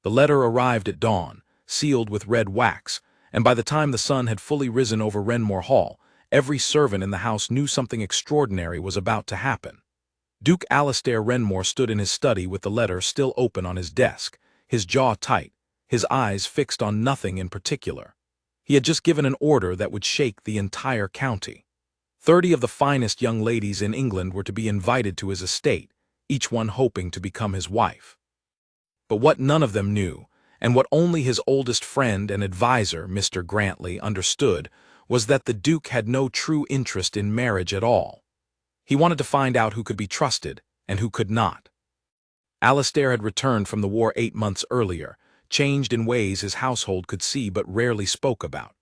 The letter arrived at dawn, sealed with red wax, and by the time the sun had fully risen over Renmore Hall, every servant in the house knew something extraordinary was about to happen. Duke Alastair Renmore stood in his study with the letter still open on his desk, his jaw tight, his eyes fixed on nothing in particular. He had just given an order that would shake the entire county. 30 of the finest young ladies in England were to be invited to his estate, each one hoping to become his wife. But what none of them knew, and what only his oldest friend and adviser, Mr. Grantley, understood, was that the Duke had no true interest in marriage at all. He wanted to find out who could be trusted and who could not. Alastair had returned from the war 8 months earlier, changed in ways his household could see but rarely spoke about.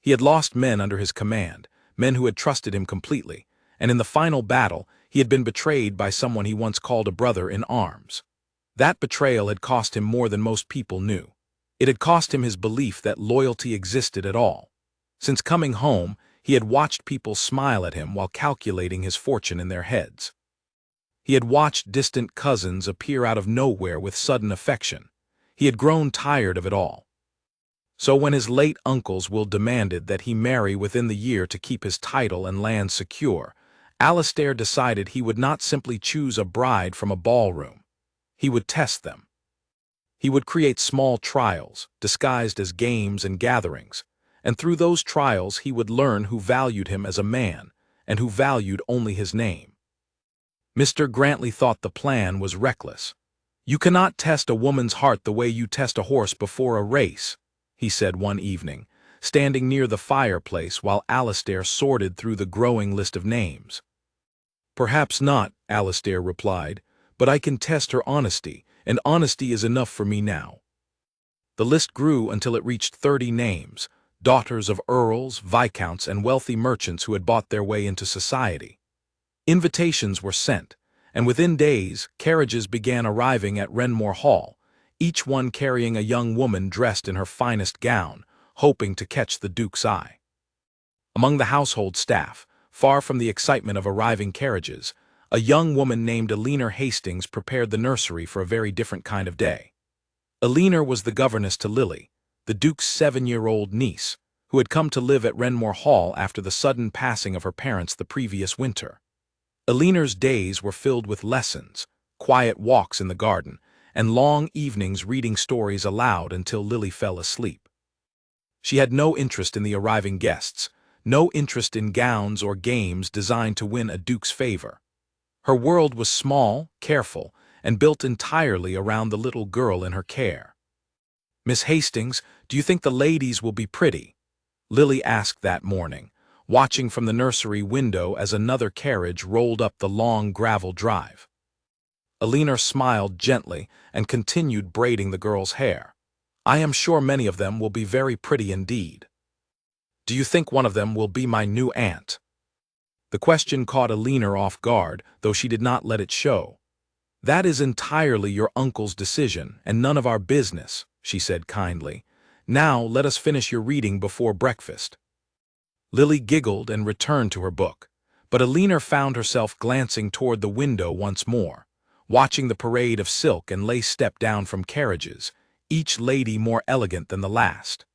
He had lost men under his command, men who had trusted him completely, and in the final battle he had been betrayed by someone he once called a brother in arms. That betrayal had cost him more than most people knew. It had cost him his belief that loyalty existed at all. Since coming home, he had watched people smile at him while calculating his fortune in their heads. He had watched distant cousins appear out of nowhere with sudden affection. He had grown tired of it all. So when his late uncle's will demanded that he marry within the year to keep his title and land secure, Alastair decided he would not simply choose a bride from a ballroom. He would test them. He would create small trials, disguised as games and gatherings, and through those trials he would learn who valued him as a man and who valued only his name. Mr. Grantley thought the plan was reckless. "You cannot test a woman's heart the way you test a horse before a race," he said one evening, standing near the fireplace while Alastair sorted through the growing list of names. "Perhaps not," Alastair replied, "but I can test her honesty, and honesty is enough for me now." The list grew until it reached 30 names, daughters of earls, viscounts, and wealthy merchants who had bought their way into society. Invitations were sent, and within days, carriages began arriving at Renmore Hall, each one carrying a young woman dressed in her finest gown, hoping to catch the Duke's eye. Among the household staff, far from the excitement of arriving carriages, a young woman named Eleanor Hastings prepared the nursery for a very different kind of day. Eleanor was the governess to Lily, the Duke's 7-year-old niece, who had come to live at Renmore Hall after the sudden passing of her parents the previous winter. Eleanor's days were filled with lessons, quiet walks in the garden, and long evenings reading stories aloud until Lily fell asleep. She had no interest in the arriving guests, no interest in gowns or games designed to win a duke's favor. Her world was small, careful, and built entirely around the little girl in her care. "Miss Hastings, do you think the ladies will be pretty?" Lily asked that morning, watching from the nursery window as another carriage rolled up the long gravel drive. Eleanor smiled gently and continued braiding the girl's hair. "I am sure many of them will be very pretty indeed." "Do you think one of them will be my new aunt?" The question caught Eleanor off guard, though she did not let it show. "That is entirely your uncle's decision, and none of our business," she said kindly. "Now let us finish your reading before breakfast." Lily giggled and returned to her book, but Eleanor found herself glancing toward the window once more, watching the parade of silk and lace step down from carriages, each lady more elegant than the last.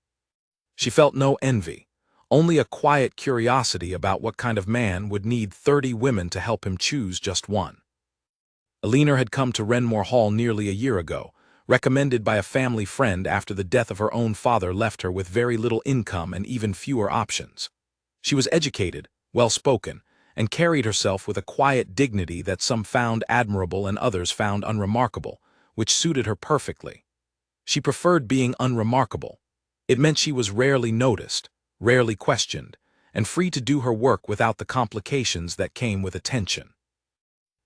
She felt no envy, only a quiet curiosity about what kind of man would need 30 women to help him choose just one. Eleanor had come to Renmore Hall nearly a year ago, recommended by a family friend after the death of her own father left her with very little income and even fewer options. She was educated, well-spoken, and carried herself with a quiet dignity that some found admirable and others found unremarkable, which suited her perfectly. She preferred being unremarkable. It meant she was rarely noticed, rarely questioned, and free to do her work without the complications that came with attention.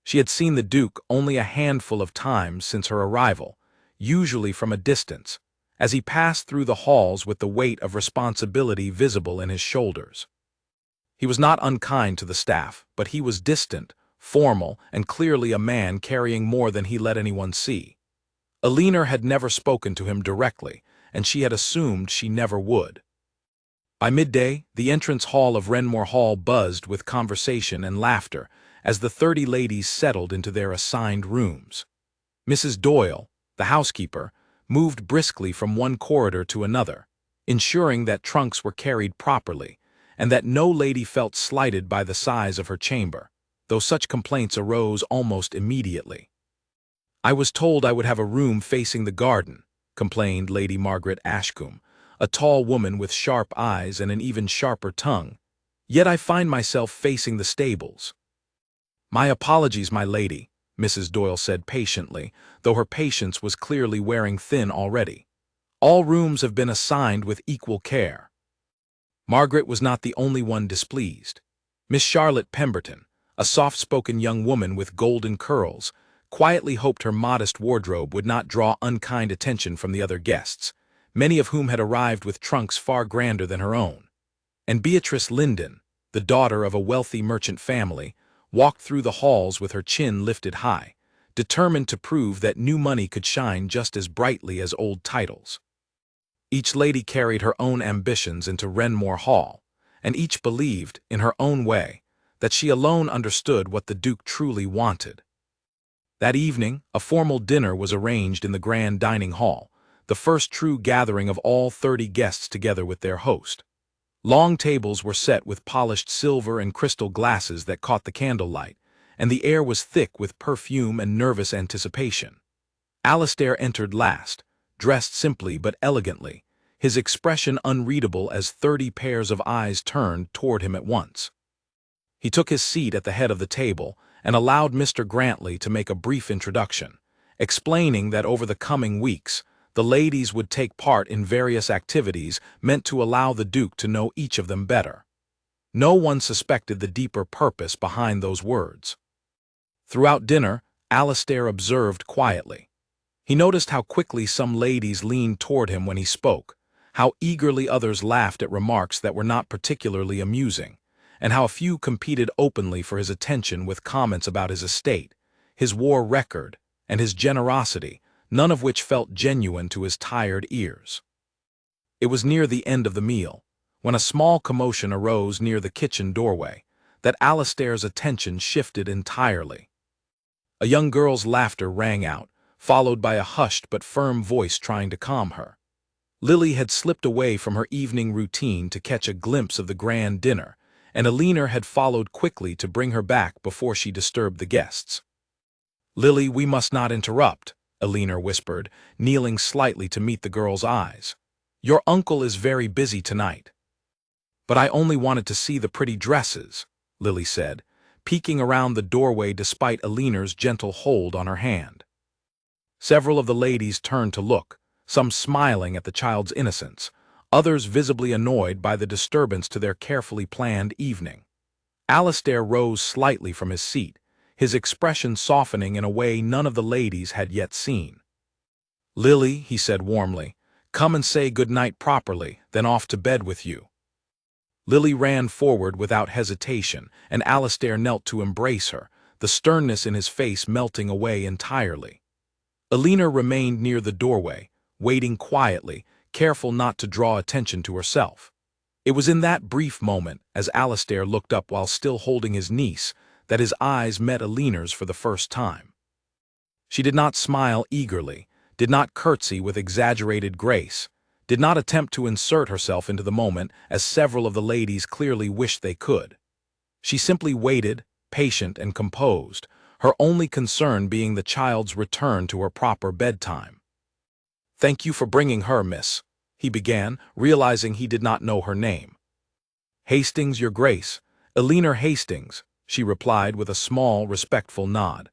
She had seen the Duke only a handful of times since her arrival, usually from a distance, as he passed through the halls with the weight of responsibility visible in his shoulders. He was not unkind to the staff, but he was distant, formal, and clearly a man carrying more than he let anyone see. Eleanor had never spoken to him directly, and she had assumed she never would. By midday, the entrance hall of Renmore Hall buzzed with conversation and laughter as the 30 ladies settled into their assigned rooms. Mrs. Doyle, the housekeeper, moved briskly from one corridor to another, ensuring that trunks were carried properly, and that no lady felt slighted by the size of her chamber, though such complaints arose almost immediately. "I was told I would have a room facing the garden," complained Lady Margaret Ashcombe, a tall woman with sharp eyes and an even sharper tongue. "Yet I find myself facing the stables." "My apologies, my lady," Mrs. Doyle said patiently, though her patience was clearly wearing thin already. "All rooms have been assigned with equal care." Margaret was not the only one displeased. Miss Charlotte Pemberton, a soft-spoken young woman with golden curls, quietly hoped her modest wardrobe would not draw unkind attention from the other guests, many of whom had arrived with trunks far grander than her own. And Beatrice Linden, the daughter of a wealthy merchant family, walked through the halls with her chin lifted high, determined to prove that new money could shine just as brightly as old titles. Each lady carried her own ambitions into Renmore Hall, and each believed, in her own way, that she alone understood what the Duke truly wanted. That evening, a formal dinner was arranged in the grand dining hall, the first true gathering of all 30 guests together with their host. Long tables were set with polished silver and crystal glasses that caught the candlelight, and the air was thick with perfume and nervous anticipation. Alastair entered last, dressed simply but elegantly, his expression unreadable as 30 pairs of eyes turned toward him at once. He took his seat at the head of the table and allowed Mr. Grantley to make a brief introduction, explaining that over the coming weeks, the ladies would take part in various activities meant to allow the Duke to know each of them better. No one suspected the deeper purpose behind those words. Throughout dinner, Alastair observed quietly. He noticed how quickly some ladies leaned toward him when he spoke, how eagerly others laughed at remarks that were not particularly amusing, and how a few competed openly for his attention with comments about his estate, his war record, and his generosity, none of which felt genuine to his tired ears. It was near the end of the meal, when a small commotion arose near the kitchen doorway, that Alastair's attention shifted entirely. A young girl's laughter rang out, followed by a hushed but firm voice trying to calm her. Lily had slipped away from her evening routine to catch a glimpse of the grand dinner, and Eleanor had followed quickly to bring her back before she disturbed the guests. "Lily, we must not interrupt," Eleanor whispered, kneeling slightly to meet the girl's eyes. "Your uncle is very busy tonight." "But I only wanted to see the pretty dresses," Lily said, peeking around the doorway despite Eleanor's gentle hold on her hand. Several of the ladies turned to look, some smiling at the child's innocence, others visibly annoyed by the disturbance to their carefully planned evening. Alastair rose slightly from his seat, his expression softening in a way none of the ladies had yet seen. "Lily," he said warmly, "come and say good night properly, then off to bed with you." Lily ran forward without hesitation, and Alastair knelt to embrace her, the sternness in his face melting away entirely. Eleanor remained near the doorway, waiting quietly, careful not to draw attention to herself. It was in that brief moment, as Alastair looked up while still holding his niece, that his eyes met Eleanor's for the first time. She did not smile eagerly, did not curtsy with exaggerated grace, did not attempt to insert herself into the moment as several of the ladies clearly wished they could. She simply waited, patient and composed, her only concern being the child's return to her proper bedtime. "Thank you for bringing her, miss," he began, realizing he did not know her name. "Hastings, your grace. Eleanor Hastings," she replied with a small, respectful nod.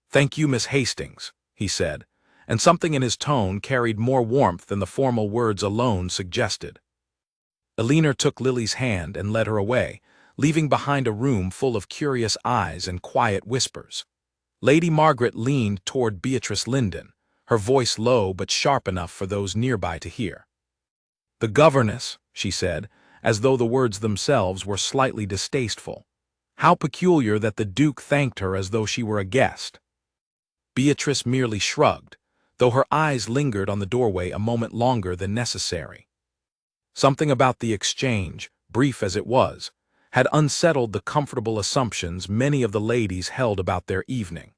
"Thank you, Miss Hastings," he said, and something in his tone carried more warmth than the formal words alone suggested. Eleanor took Lily's hand and led her away, leaving behind a room full of curious eyes and quiet whispers. Lady Margaret leaned toward Beatrice Linden, her voice low but sharp enough for those nearby to hear. "The governess," she said, as though the words themselves were slightly distasteful. How peculiar that the Duke thanked her as though she were a guest. Beatrice merely shrugged, though her eyes lingered on the doorway a moment longer than necessary. Something about the exchange, brief as it was, had unsettled the comfortable assumptions many of the ladies held about their evening.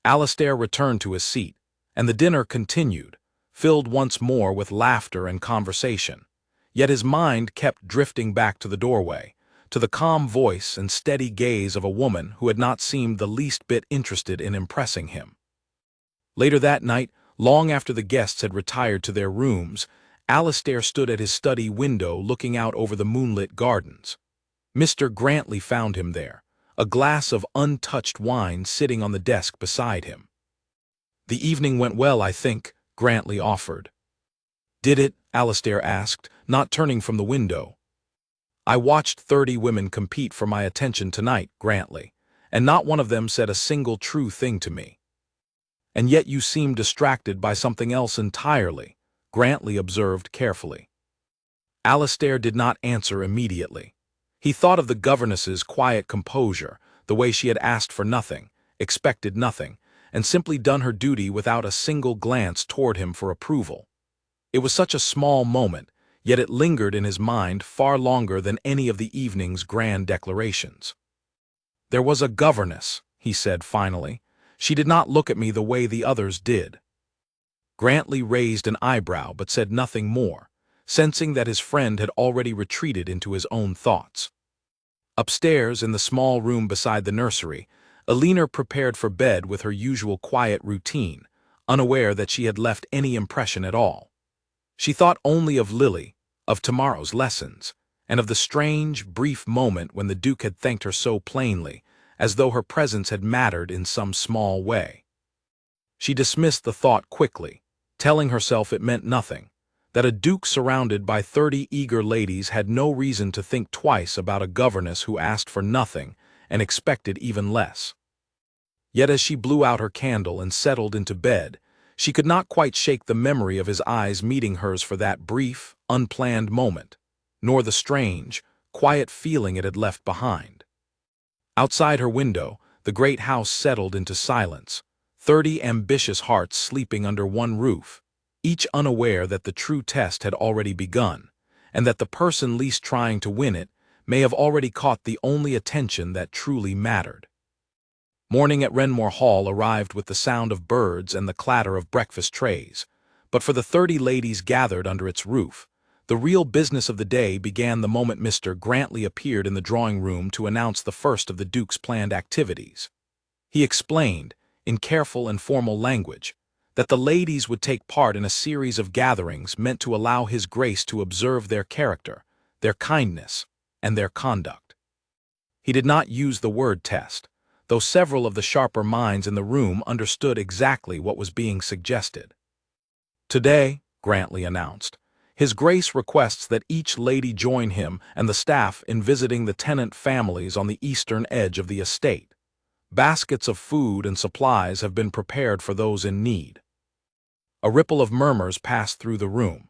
Alastair returned to his seat, And the dinner continued, filled once more with laughter and conversation. Yet his mind kept drifting back to the doorway, to the calm voice and steady gaze of a woman who had not seemed the least bit interested in impressing him. Later that night, long after the guests had retired to their rooms, Alistair stood at his study window looking out over the moonlit gardens. Mr. Grantley found him there, a glass of untouched wine sitting on the desk beside him. "The evening went well, I think," Grantley offered. "Did it?" Alistair asked, not turning from the window. "I watched 30 women compete for my attention tonight, Grantley, and not one of them said a single true thing to me." "And yet you seem distracted by something else entirely," Grantley observed carefully. Alistair did not answer immediately. He thought of the governess's quiet composure, the way she had asked for nothing, expected nothing, and simply done her duty without a single glance toward him for approval. It was such a small moment, yet it lingered in his mind far longer than any of the evening's grand declarations. "There was a governess," he said finally. "She did not look at me the way the others did." Grantley raised an eyebrow but said nothing more, sensing that his friend had already retreated into his own thoughts. Upstairs, in the small room beside the nursery, Alina prepared for bed with her usual quiet routine, unaware that she had left any impression at all. She thought only of Lily, of tomorrow's lessons, and of the strange, brief moment when the Duke had thanked her so plainly, as though her presence had mattered in some small way. She dismissed the thought quickly, telling herself it meant nothing, that a Duke surrounded by 30 eager ladies had no reason to think twice about a governess who asked for nothing and expected even less. Yet as she blew out her candle and settled into bed, she could not quite shake the memory of his eyes meeting hers for that brief, unplanned moment, nor the strange, quiet feeling it had left behind. Outside her window, the great house settled into silence, 30 ambitious hearts sleeping under one roof, each unaware that the true test had already begun, and that the person least trying to win it may have already caught the only attention that truly mattered. Morning at Renmore Hall arrived with the sound of birds and the clatter of breakfast trays, but for the 30 ladies gathered under its roof, the real business of the day began the moment Mr. Grantley appeared in the drawing room to announce the first of the Duke's planned activities. He explained, in careful and formal language, that the ladies would take part in a series of gatherings meant to allow His Grace to observe their character, their kindness, and their conduct. He did not use the word test, though several of the sharper minds in the room understood exactly what was being suggested. "Today," Grantley announced, "His Grace requests that each lady join him and the staff in visiting the tenant families on the eastern edge of the estate. Baskets of food and supplies have been prepared for those in need." A ripple of murmurs passed through the room.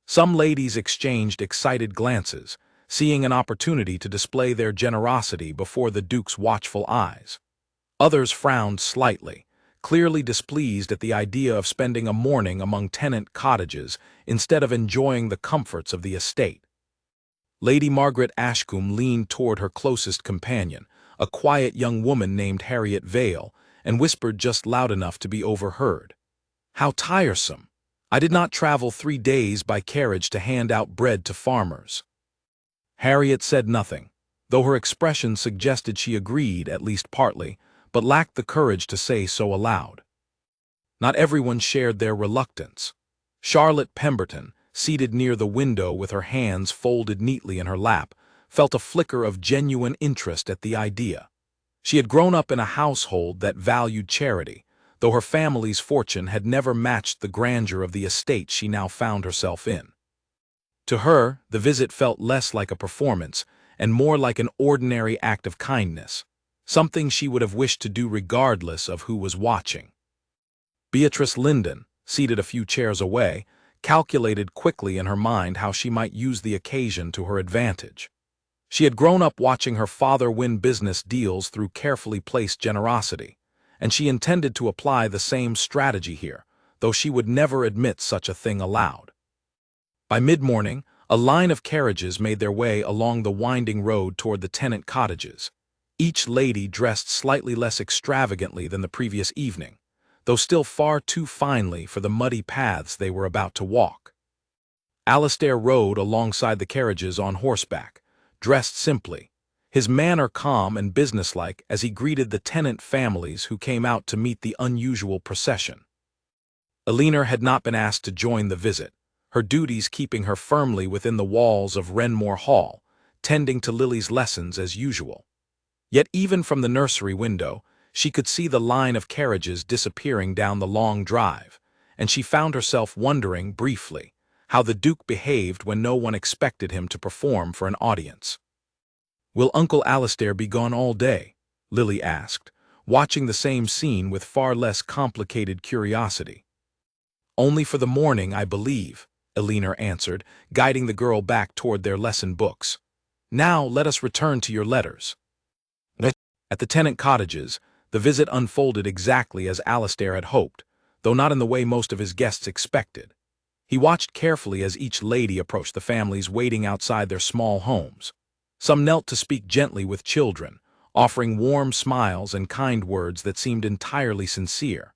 Some ladies exchanged excited glances, seeing an opportunity to display their generosity before the Duke's watchful eyes. Others frowned slightly, clearly displeased at the idea of spending a morning among tenant cottages instead of enjoying the comforts of the estate. Lady Margaret Ashcombe leaned toward her closest companion, a quiet young woman named Harriet Vale, and whispered just loud enough to be overheard. "How tiresome! I did not travel 3 days by carriage to hand out bread to farmers." Harriet said nothing, though her expression suggested she agreed, at least partly, but lacked the courage to say so aloud. Not everyone shared their reluctance. Charlotte Pemberton, seated near the window with her hands folded neatly in her lap, felt a flicker of genuine interest at the idea. She had grown up in a household that valued charity, though her family's fortune had never matched the grandeur of the estate she now found herself in. To her, the visit felt less like a performance and more like an ordinary act of kindness, something she would have wished to do regardless of who was watching. Beatrice Linden, seated a few chairs away, calculated quickly in her mind how she might use the occasion to her advantage. She had grown up watching her father win business deals through carefully placed generosity, and she intended to apply the same strategy here, though she would never admit such a thing aloud. By mid-morning, a line of carriages made their way along the winding road toward the tenant cottages, each lady dressed slightly less extravagantly than the previous evening, though still far too finely for the muddy paths they were about to walk. Alastair rode alongside the carriages on horseback, dressed simply, his manner calm and businesslike as he greeted the tenant families who came out to meet the unusual procession. Elinor had not been asked to join the visit, her duties keeping her firmly within the walls of Renmore Hall, tending to Lily's lessons as usual. Yet even from the nursery window, she could see the line of carriages disappearing down the long drive, and she found herself wondering, briefly, how the Duke behaved when no one expected him to perform for an audience. "Will Uncle Alastair be gone all day?" Lily asked, watching the same scene with far less complicated curiosity. "Only for the morning, I believe," Elinor answered, guiding the girl back toward their lesson books. "Now let us return to your letters." At the tenant cottages, the visit unfolded exactly as Alastair had hoped, though not in the way most of his guests expected. He watched carefully as each lady approached the families waiting outside their small homes. Some knelt to speak gently with children, offering warm smiles and kind words that seemed entirely sincere.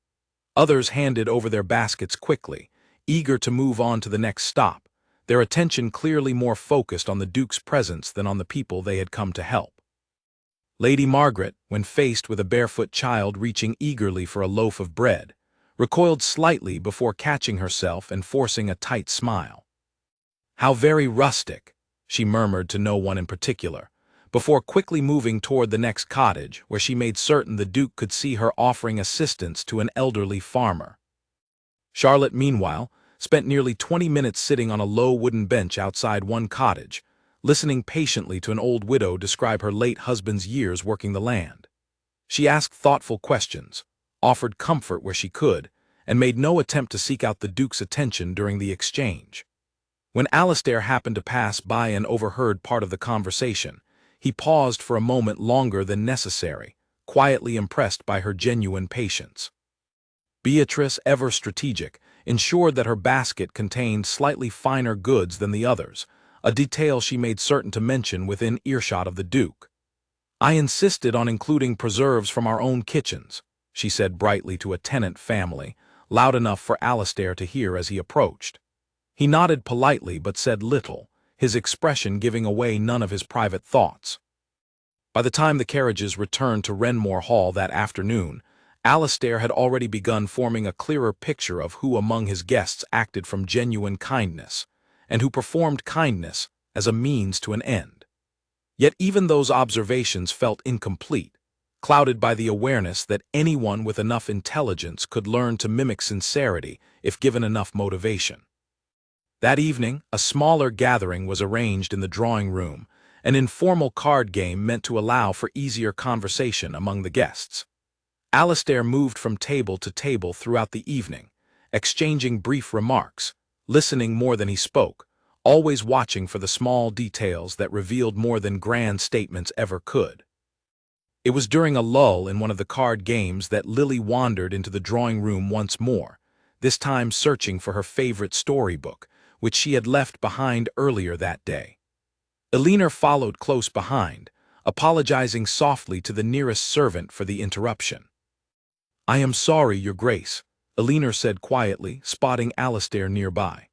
Others handed over their baskets quickly, eager to move on to the next stop, their attention clearly more focused on the Duke's presence than on the people they had come to help. Lady Margaret, when faced with a barefoot child reaching eagerly for a loaf of bread, recoiled slightly before catching herself and forcing a tight smile. "How very rustic," she murmured to no one in particular, before quickly moving toward the next cottage, where she made certain the Duke could see her offering assistance to an elderly farmer. Charlotte, meanwhile, spent nearly 20 minutes sitting on a low wooden bench outside one cottage, listening patiently to an old widow describe her late husband's years working the land. She asked thoughtful questions, offered comfort where she could, and made no attempt to seek out the Duke's attention during the exchange. When Alastair happened to pass by and overheard part of the conversation, he paused for a moment longer than necessary, quietly impressed by her genuine patience. Beatrice, ever strategic, ensured that her basket contained slightly finer goods than the others, a detail she made certain to mention within earshot of the Duke. "I insisted on including preserves from our own kitchens," she said brightly to a tenant family, loud enough for Alastair to hear as he approached. He nodded politely but said little, his expression giving away none of his private thoughts. By the time the carriages returned to Renmore Hall that afternoon, Alastair had already begun forming a clearer picture of who among his guests acted from genuine kindness, and who performed kindness as a means to an end. Yet even those observations felt incomplete, clouded by the awareness that anyone with enough intelligence could learn to mimic sincerity if given enough motivation. That evening, a smaller gathering was arranged in the drawing room, an informal card game meant to allow for easier conversation among the guests. Alastair moved from table to table throughout the evening, exchanging brief remarks, listening more than he spoke, always watching for the small details that revealed more than grand statements ever could. It was during a lull in one of the card games that Lily wandered into the drawing room once more, this time searching for her favorite storybook, which she had left behind earlier that day. Elinor followed close behind, apologizing softly to the nearest servant for the interruption. "I am sorry, Your Grace," Elinor said quietly, spotting Alastair nearby.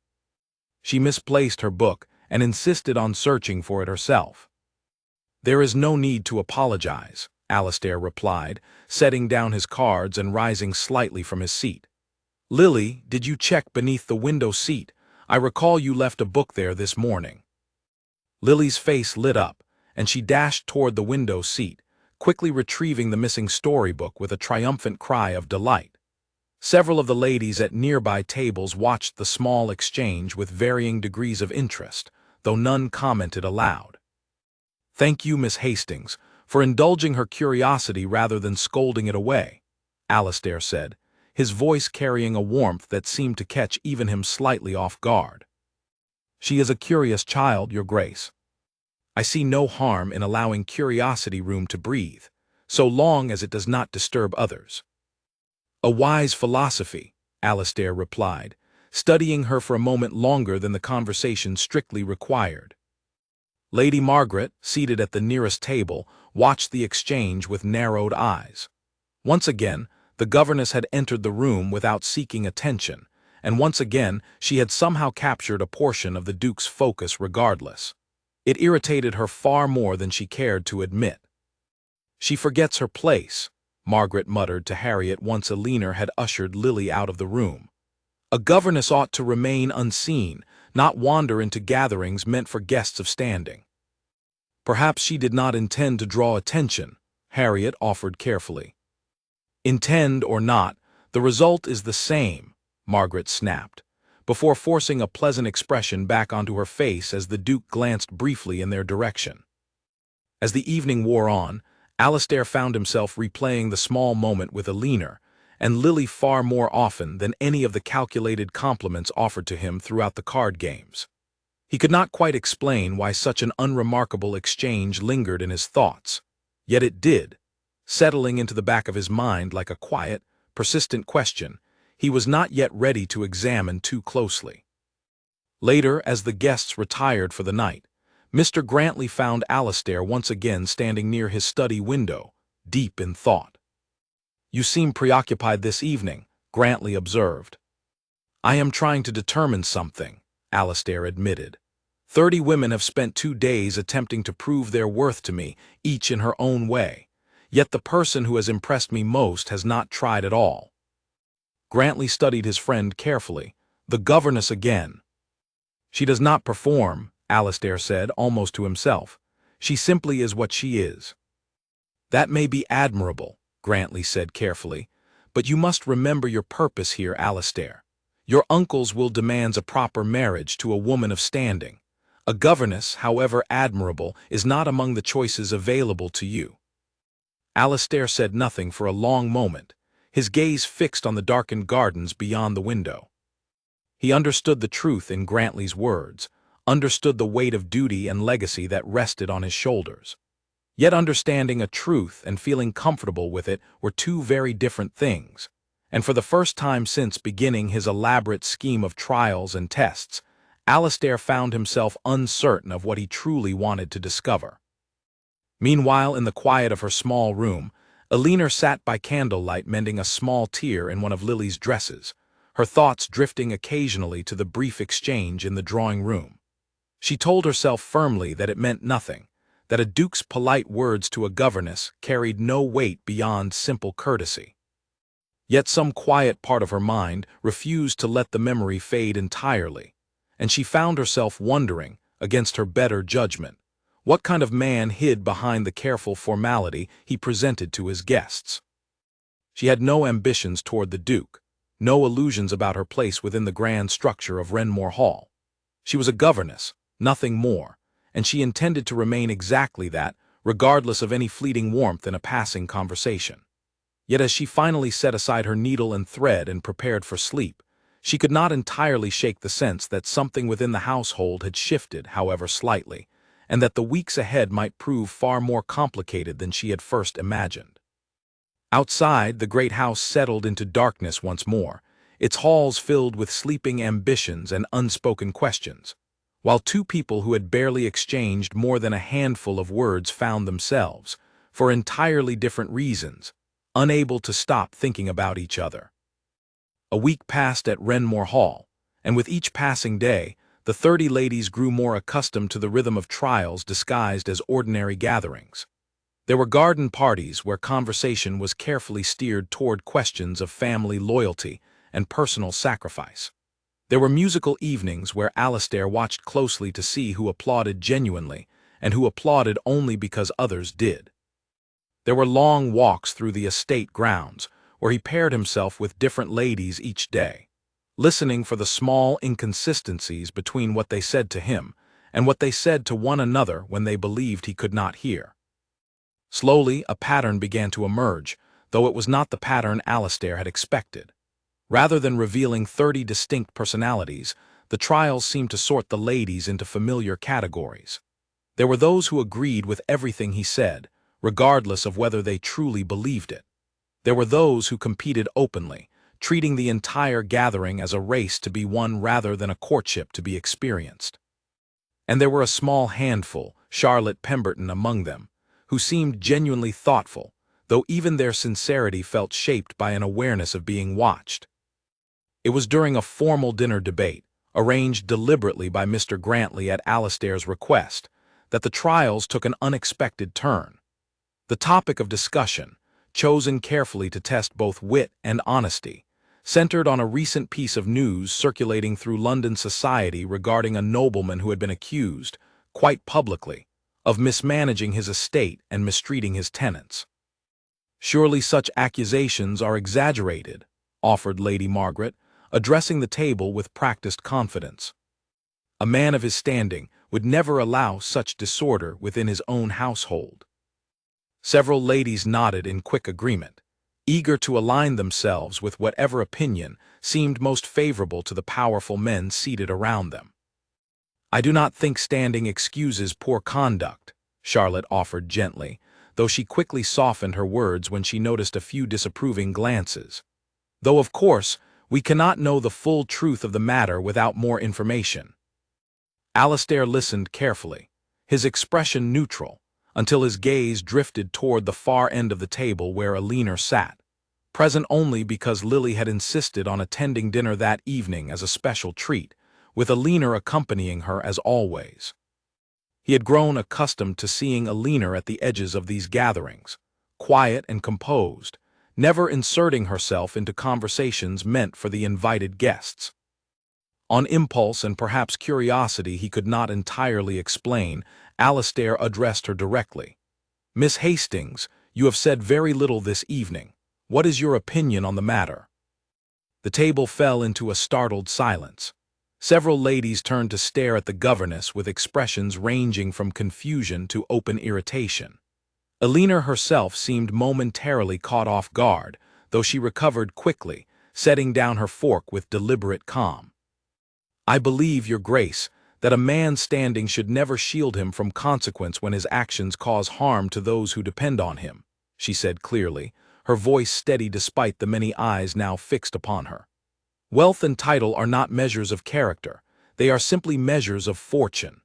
She misplaced her book and insisted on searching for it herself. "There is no need to apologize," Alastair replied, setting down his cards and rising slightly from his seat. "Lily, did you check beneath the window seat? I recall you left a book there this morning." Lily's face lit up, and she dashed toward the window seat, quickly retrieving the missing storybook with a triumphant cry of delight. Several of the ladies at nearby tables watched the small exchange with varying degrees of interest, though none commented aloud. "Thank you, Miss Hastings, for indulging her curiosity rather than scolding it away," Alastair said, his voice carrying a warmth that seemed to catch even him slightly off guard. "She is a curious child, Your Grace. I see no harm in allowing curiosity room to breathe, so long as it does not disturb others." "A wise philosophy," Alastair replied, studying her for a moment longer than the conversation strictly required. Lady Margaret, seated at the nearest table, watched the exchange with narrowed eyes. Once again, The governess had entered the room without seeking attention, and once again she had somehow captured a portion of the Duke's focus regardless. It irritated her far more than she cared to admit. "She forgets her place," Margaret muttered to Harriet once Eleanor had ushered Lily out of the room. "A governess ought to remain unseen, not wander into gatherings meant for guests of standing." "Perhaps she did not intend to draw attention," Harriet offered carefully. "Intend or not, the result is the same," Margaret snapped, before forcing a pleasant expression back onto her face as the Duke glanced briefly in their direction. As the evening wore on, Alastair found himself replaying the small moment with Eleanor and Lily far more often than any of the calculated compliments offered to him throughout the card games. He could not quite explain why such an unremarkable exchange lingered in his thoughts, yet it did, settling into the back of his mind like a quiet, persistent question he was not yet ready to examine too closely. Later, as the guests retired for the night, Mr. Grantley found Alastair once again standing near his study window, deep in thought. "You seem preoccupied this evening," Grantley observed. "I am trying to determine something," Alastair admitted. 30 women have spent 2 days attempting to prove their worth to me, each in her own way. Yet the person who has impressed me most has not tried at all." Grantley studied his friend carefully. "The governess again." "She does not perform," Alastair said, almost to himself. "She simply is what she is." "That may be admirable," Grantley said carefully, "but you must remember your purpose here, Alastair. Your uncle's will demands a proper marriage to a woman of standing. A governess, however admirable, is not among the choices available to you." Alastair said nothing for a long moment, his gaze fixed on the darkened gardens beyond the window. He understood the truth in Grantley's words, understood the weight of duty and legacy that rested on his shoulders. Yet understanding a truth and feeling comfortable with it were two very different things, and for the first time since beginning his elaborate scheme of trials and tests, Alastair found himself uncertain of what he truly wanted to discover. Meanwhile, in the quiet of her small room, Eleanor sat by candlelight mending a small tear in one of Lily's dresses, her thoughts drifting occasionally to the brief exchange in the drawing room. She told herself firmly that it meant nothing, that a duke's polite words to a governess carried no weight beyond simple courtesy. Yet some quiet part of her mind refused to let the memory fade entirely, and she found herself wondering, against her better judgment, what kind of man hid behind the careful formality he presented to his guests. She had no ambitions toward the Duke, no illusions about her place within the grand structure of Renmore Hall. She was a governess, nothing more, and she intended to remain exactly that, regardless of any fleeting warmth in a passing conversation. Yet as she finally set aside her needle and thread and prepared for sleep, she could not entirely shake the sense that something within the household had shifted, however slightly, and that the weeks ahead might prove far more complicated than she had first imagined. Outside, the great house settled into darkness once more, its halls filled with sleeping ambitions and unspoken questions, while two people who had barely exchanged more than a handful of words found themselves, for entirely different reasons, unable to stop thinking about each other. A week passed at Renmore Hall, and with each passing day, the 30 ladies grew more accustomed to the rhythm of trials disguised as ordinary gatherings. There were garden parties where conversation was carefully steered toward questions of family loyalty and personal sacrifice. There were musical evenings where Alastair watched closely to see who applauded genuinely and who applauded only because others did. There were long walks through the estate grounds where he paired himself with different ladies each day, listening for the small inconsistencies between what they said to him and what they said to one another when they believed he could not hear. Slowly, a pattern began to emerge, though it was not the pattern Alastair had expected. Rather than revealing 30 distinct personalities, the trials seemed to sort the ladies into familiar categories. There were those who agreed with everything he said, regardless of whether they truly believed it. There were those who competed openly, treating the entire gathering as a race to be won rather than a courtship to be experienced. And there were a small handful, Charlotte Pemberton among them, who seemed genuinely thoughtful, though even their sincerity felt shaped by an awareness of being watched. It was during a formal dinner debate, arranged deliberately by Mr. Grantley at Alastair's request, that the trials took an unexpected turn. The topic of discussion, chosen carefully to test both wit and honesty, centered on a recent piece of news circulating through London society regarding a nobleman who had been accused, quite publicly, of mismanaging his estate and mistreating his tenants. "Surely such accusations are exaggerated," offered Lady Margaret, addressing the table with practiced confidence. "A man of his standing would never allow such disorder within his own household." Several ladies nodded in quick agreement, eager to align themselves with whatever opinion seemed most favorable to the powerful men seated around them. "I do not think standing excuses poor conduct," Charlotte offered gently, though she quickly softened her words when she noticed a few disapproving glances. "Though of course, we cannot know the full truth of the matter without more information." Alastair listened carefully, his expression neutral, until his gaze drifted toward the far end of the table where Alina sat, present only because Lily had insisted on attending dinner that evening as a special treat, with Alina accompanying her as always. He had grown accustomed to seeing Alina at the edges of these gatherings, quiet and composed, never inserting herself into conversations meant for the invited guests. On impulse and perhaps curiosity he could not entirely explain, Alastair addressed her directly. "Miss Hastings, you have said very little this evening. What is your opinion on the matter?" The table fell into a startled silence. Several ladies turned to stare at the governess with expressions ranging from confusion to open irritation. Alina herself seemed momentarily caught off guard, though she recovered quickly, setting down her fork with deliberate calm. "I believe, Your Grace, that a man's standing should never shield him from consequence when his actions cause harm to those who depend on him," she said clearly, her voice steady despite the many eyes now fixed upon her. "Wealth and title are not measures of character, they are simply measures of fortune."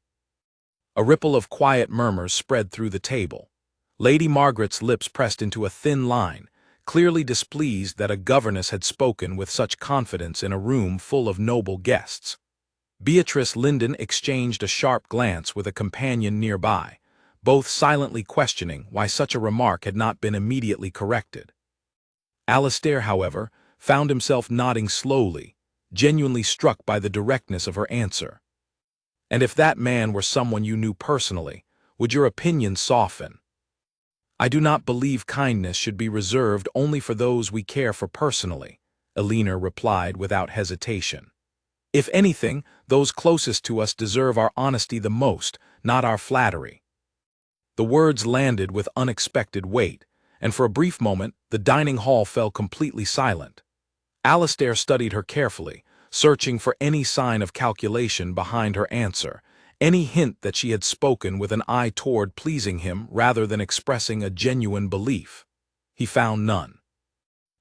A ripple of quiet murmurs spread through the table. Lady Margaret's lips pressed into a thin line, clearly displeased that a governess had spoken with such confidence in a room full of noble guests. Beatrice Linden exchanged a sharp glance with a companion nearby, both silently questioning why such a remark had not been immediately corrected. Alastair, however, found himself nodding slowly, genuinely struck by the directness of her answer. "And if that man were someone you knew personally, would your opinion soften?" "I do not believe kindness should be reserved only for those we care for personally," Alina replied without hesitation. "If anything, those closest to us deserve our honesty the most, not our flattery." The words landed with unexpected weight, and for a brief moment the dining hall fell completely silent. Alastair studied her carefully, searching for any sign of calculation behind her answer, any hint that she had spoken with an eye toward pleasing him rather than expressing a genuine belief. He found none.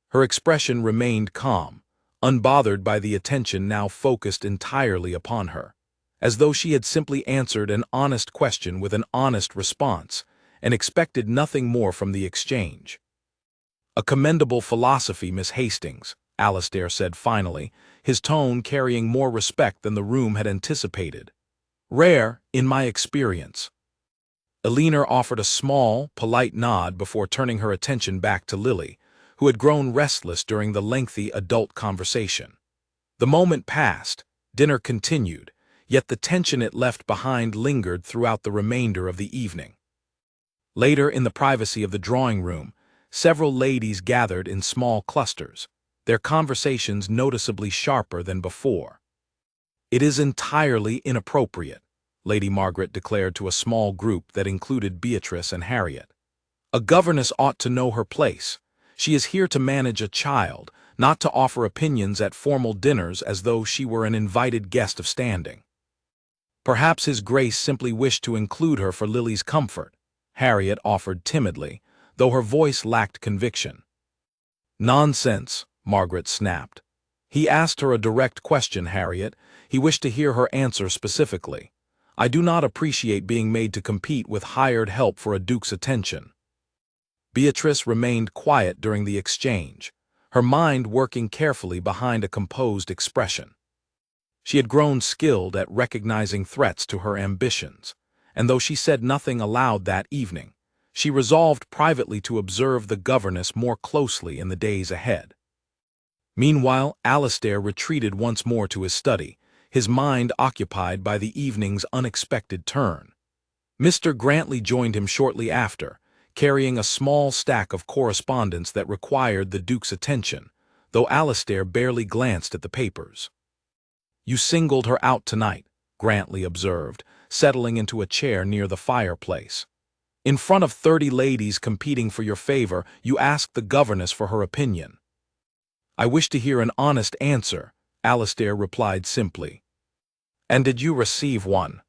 Her expression remained calm, unbothered by the attention now focused entirely upon her, as though she had simply answered an honest question with an honest response, and expected nothing more from the exchange. "A commendable philosophy, Miss Hastings," Alastair said finally, his tone carrying more respect than the room had anticipated. "Rare, in my experience." Alina offered a small, polite nod before turning her attention back to Lily, who had grown restless during the lengthy adult conversation. The moment passed, dinner continued, yet the tension it left behind lingered throughout the remainder of the evening. Later, in the privacy of the drawing room, several ladies gathered in small clusters, their conversations noticeably sharper than before. "It is entirely inappropriate," Lady Margaret declared to a small group that included Beatrice and Harriet. "A governess ought to know her place. She is here to manage a child, not to offer opinions at formal dinners as though she were an invited guest of standing." "Perhaps His Grace simply wished to include her for Lily's comfort," Harriet offered timidly, though her voice lacked conviction. "Nonsense," Margaret snapped. "He asked her a direct question, Harriet. He wished to hear her answer specifically. I do not appreciate being made to compete with hired help for a duke's attention." Beatrice remained quiet during the exchange, her mind working carefully behind a composed expression. She had grown skilled at recognizing threats to her ambitions, and though she said nothing aloud that evening, she resolved privately to observe the governess more closely in the days ahead. Meanwhile, Alastair retreated once more to his study, his mind occupied by the evening's unexpected turn. Mr. Grantley joined him shortly after, carrying a small stack of correspondence that required the Duke's attention, though Alastair barely glanced at the papers. "You singled her out tonight," Grantley observed, settling into a chair near the fireplace. "In front of 30 ladies competing for your favor, you asked the governess for her opinion." "I wish to hear an honest answer," Alastair replied simply. "And did you receive one?"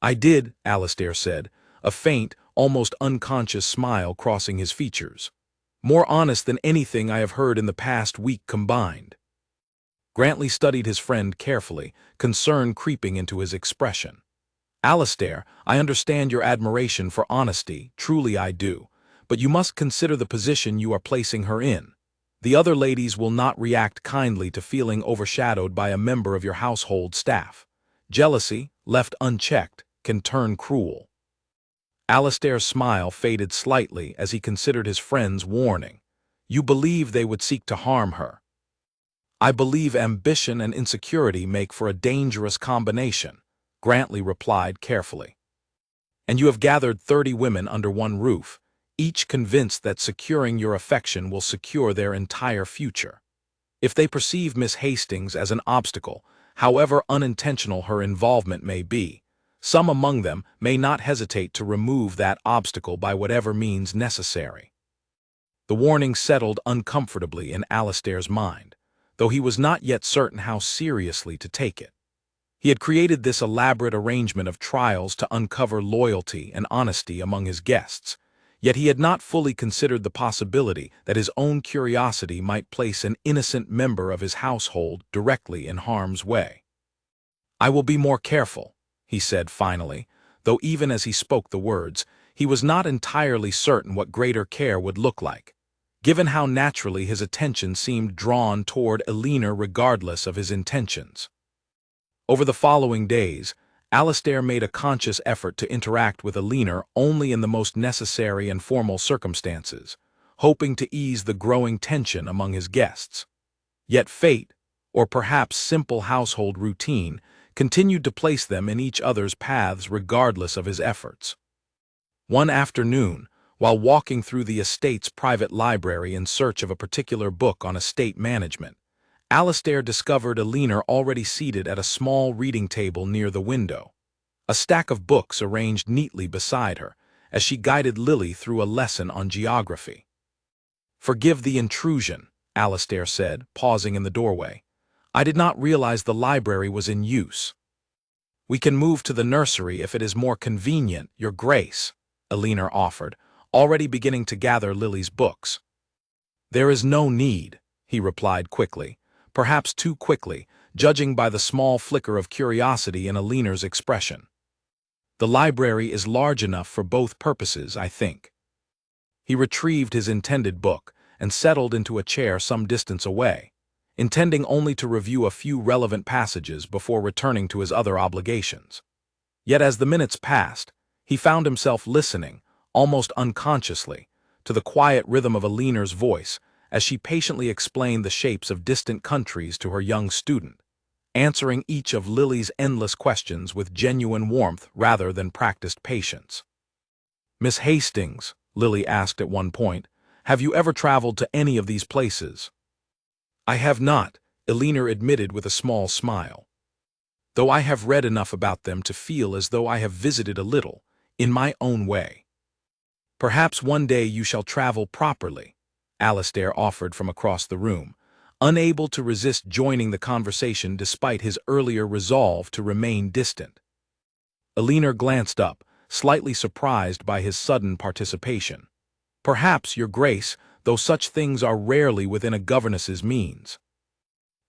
"I did," Alastair said, a faint, almost unconscious smile crossing his features. "More honest than anything I have heard in the past week combined." Grantley studied his friend carefully, concern creeping into his expression. "Alastair, I understand your admiration for honesty, truly I do, but you must consider the position you are placing her in. The other ladies will not react kindly to feeling overshadowed by a member of your household staff. Jealousy, left unchecked, can turn cruel." Alastair's smile faded slightly as he considered his friend's warning. "You believe they would seek to harm her?" "I believe ambition and insecurity make for a dangerous combination," Grantley replied carefully. "And you have gathered 30 women under one roof, each convinced that securing your affection will secure their entire future. If they perceive Miss Hastings as an obstacle, however unintentional her involvement may be, some among them may not hesitate to remove that obstacle by whatever means necessary." The warning settled uncomfortably in Alastair's mind, though he was not yet certain how seriously to take it. He had created this elaborate arrangement of trials to uncover loyalty and honesty among his guests, yet he had not fully considered the possibility that his own curiosity might place an innocent member of his household directly in harm's way. "I will be more careful," he said finally, though even as he spoke the words, he was not entirely certain what greater care would look like, given how naturally his attention seemed drawn toward Elena regardless of his intentions. Over the following days, Alastair made a conscious effort to interact with Elena only in the most necessary and formal circumstances, hoping to ease the growing tension among his guests. Yet fate, or perhaps simple household routine, continued to place them in each other's paths regardless of his efforts. One afternoon, while walking through the estate's private library in search of a particular book on estate management, Alastair discovered Elena already seated at a small reading table near the window, a stack of books arranged neatly beside her, as she guided Lily through a lesson on geography. "Forgive the intrusion," Alastair said, pausing in the doorway. "I did not realize the library was in use." "We can move to the nursery if it is more convenient, Your Grace," Elena offered, already beginning to gather Lily's books. "There is no need," he replied quickly, perhaps too quickly, judging by the small flicker of curiosity in Elena's expression. "The library is large enough for both purposes, I think." He retrieved his intended book and settled into a chair some distance away, intending only to review a few relevant passages before returning to his other obligations. Yet as the minutes passed, he found himself listening, almost unconsciously, to the quiet rhythm of Elena's voice as she patiently explained the shapes of distant countries to her young student, answering each of Lily's endless questions with genuine warmth rather than practiced patience. "Miss Hastings," Lily asked at one point, "have you ever traveled to any of these places?" "I have not," Elena admitted with a small smile. "Though I have read enough about them to feel as though I have visited a little, in my own way." "Perhaps one day you shall travel properly," Alastair offered from across the room, unable to resist joining the conversation despite his earlier resolve to remain distant. Elena glanced up, slightly surprised by his sudden participation. "Perhaps, Your Grace, though such things are rarely within a governess's means."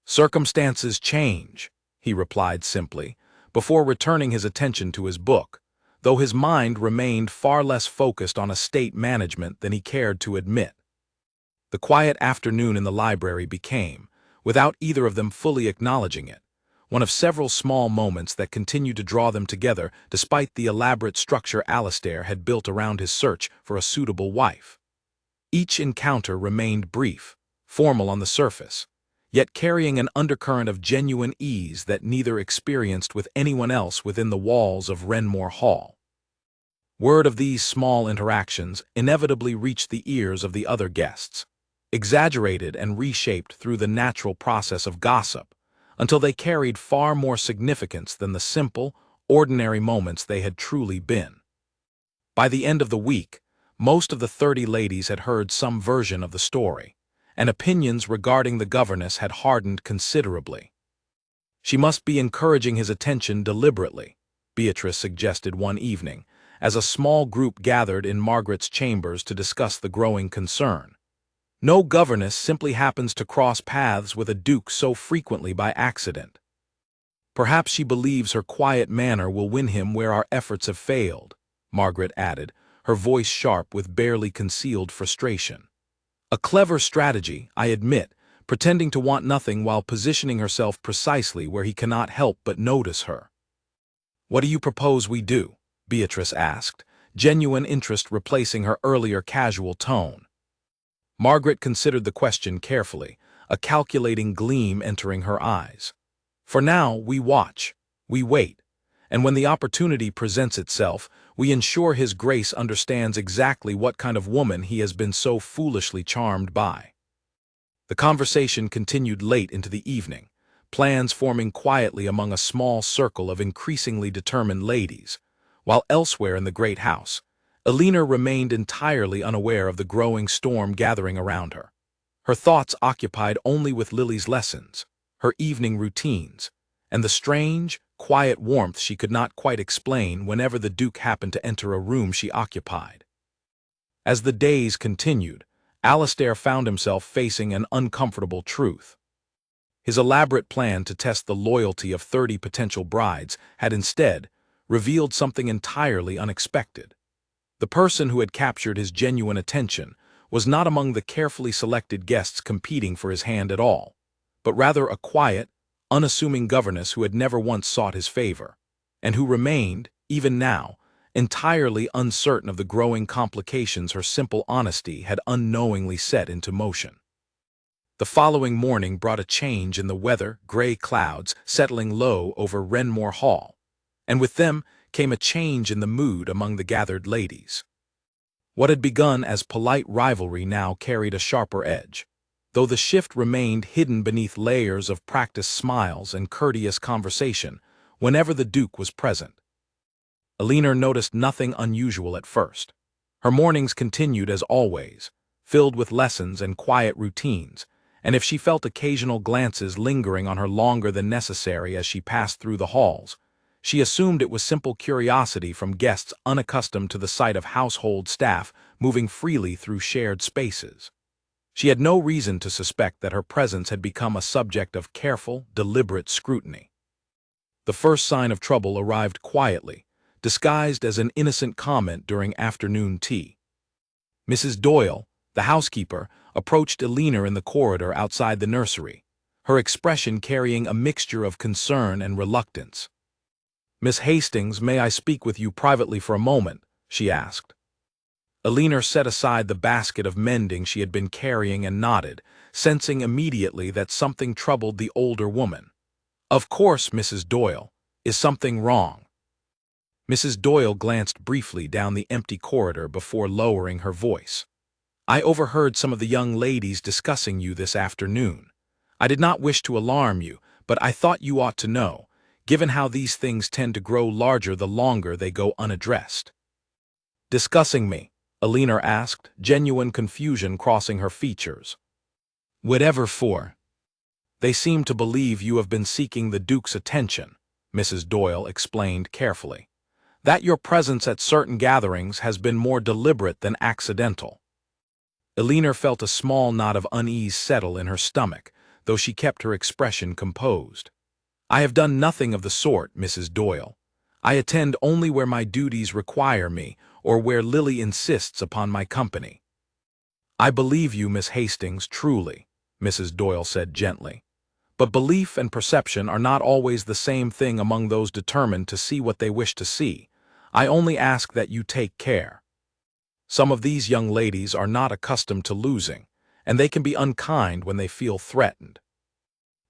"Circumstances change," he replied simply, before returning his attention to his book, though his mind remained far less focused on estate management than he cared to admit. The quiet afternoon in the library became, without either of them fully acknowledging it, one of several small moments that continued to draw them together despite the elaborate structure Alastair had built around his search for a suitable wife. Each encounter remained brief, formal on the surface, yet carrying an undercurrent of genuine ease that neither experienced with anyone else within the walls of Renmore Hall. Word of these small interactions inevitably reached the ears of the other guests, exaggerated and reshaped through the natural process of gossip, until they carried far more significance than the simple, ordinary moments they had truly been. By the end of the week, most of the 30 ladies had heard some version of the story, and opinions regarding the governess had hardened considerably. "She must be encouraging his attention deliberately," Beatrice suggested one evening, as a small group gathered in Margaret's chambers to discuss the growing concern. "No governess simply happens to cross paths with a duke so frequently by accident. Perhaps she believes her quiet manner will win him where our efforts have failed," Margaret added, her voice sharp with barely concealed frustration. "A clever strategy, I admit, pretending to want nothing while positioning herself precisely where he cannot help but notice her." "What do you propose we do?" Beatrice asked, genuine interest replacing her earlier casual tone. Margaret considered the question carefully, a calculating gleam entering her eyes. "For now, we watch, we wait, and when the opportunity presents itself, we ensure His Grace understands exactly what kind of woman he has been so foolishly charmed by." The conversation continued late into the evening, plans forming quietly among a small circle of increasingly determined ladies, while elsewhere in the great house, Elena remained entirely unaware of the growing storm gathering around her. Her thoughts occupied only with Lily's lessons, her evening routines, and the strange, quiet warmth she could not quite explain whenever the Duke happened to enter a room she occupied. As the days continued, Alastair found himself facing an uncomfortable truth. His elaborate plan to test the loyalty of 30 potential brides had instead revealed something entirely unexpected. The person who had captured his genuine attention was not among the carefully selected guests competing for his hand at all, but rather a quiet, unassuming governess who had never once sought his favor, and who remained, even now, entirely uncertain of the growing complications her simple honesty had unknowingly set into motion. The following morning brought a change in the weather, gray clouds settling low over Renmore Hall, and with them came a change in the mood among the gathered ladies. What had begun as polite rivalry now carried a sharper edge, though the shift remained hidden beneath layers of practiced smiles and courteous conversation whenever the Duke was present. Elena noticed nothing unusual at first. Her mornings continued as always, filled with lessons and quiet routines, and if she felt occasional glances lingering on her longer than necessary as she passed through the halls, she assumed it was simple curiosity from guests unaccustomed to the sight of household staff moving freely through shared spaces. She had no reason to suspect that her presence had become a subject of careful, deliberate scrutiny. The first sign of trouble arrived quietly, disguised as an innocent comment during afternoon tea. Mrs. Doyle, the housekeeper, approached Elena in the corridor outside the nursery, her expression carrying a mixture of concern and reluctance. "Miss Hastings, may I speak with you privately for a moment?" she asked. Elena set aside the basket of mending she had been carrying and nodded, sensing immediately that something troubled the older woman. "Of course, Mrs. Doyle. Is something wrong?" Mrs. Doyle glanced briefly down the empty corridor before lowering her voice. "I overheard some of the young ladies discussing you this afternoon. I did not wish to alarm you, but I thought you ought to know, given how these things tend to grow larger the longer they go unaddressed." "Discussing me?" Elena asked, genuine confusion crossing her features. "Whatever for?" "They seem to believe you have been seeking the Duke's attention," Mrs. Doyle explained carefully. "That your presence at certain gatherings has been more deliberate than accidental." Elena felt a small knot of unease settle in her stomach, though she kept her expression composed. "I have done nothing of the sort, Mrs. Doyle. I attend only where my duties require me or where Lily insists upon my company." "I believe you, Miss Hastings, truly," Mrs. Doyle said gently. "But belief and perception are not always the same thing among those determined to see what they wish to see. I only ask that you take care. Some of these young ladies are not accustomed to losing, and they can be unkind when they feel threatened."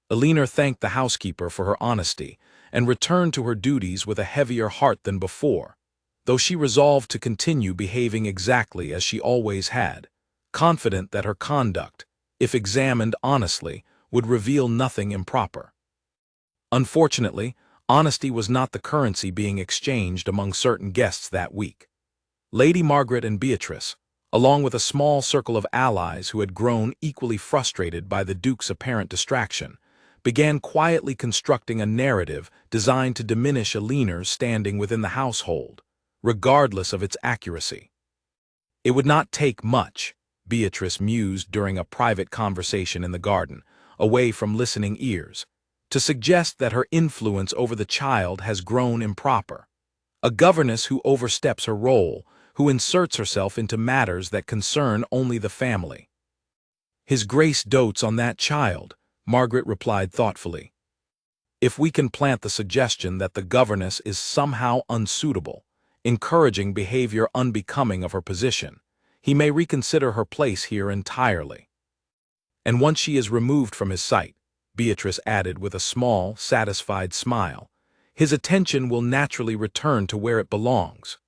Elinor thanked the housekeeper for her honesty and returned to her duties with a heavier heart than before, though she resolved to continue behaving exactly as she always had, confident that her conduct, if examined honestly, would reveal nothing improper. Unfortunately, honesty was not the currency being exchanged among certain guests that week. Lady Margaret and Beatrice, along with a small circle of allies who had grown equally frustrated by the Duke's apparent distraction, began quietly constructing a narrative designed to diminish Elinor's standing within the household, regardless of its accuracy. "It would not take much," Beatrice mused during a private conversation in the garden, away from listening ears, "to suggest that her influence over the child has grown improper. A governess who oversteps her role, who inserts herself into matters that concern only the family." "His Grace dotes on that child," Margaret replied thoughtfully. "If we can plant the suggestion that the governess is somehow unsuitable, encouraging behavior unbecoming of her position, he may reconsider her place here entirely. And once she is removed from his sight," Beatrice added with a small, satisfied smile, "his attention will naturally return to where it belongs."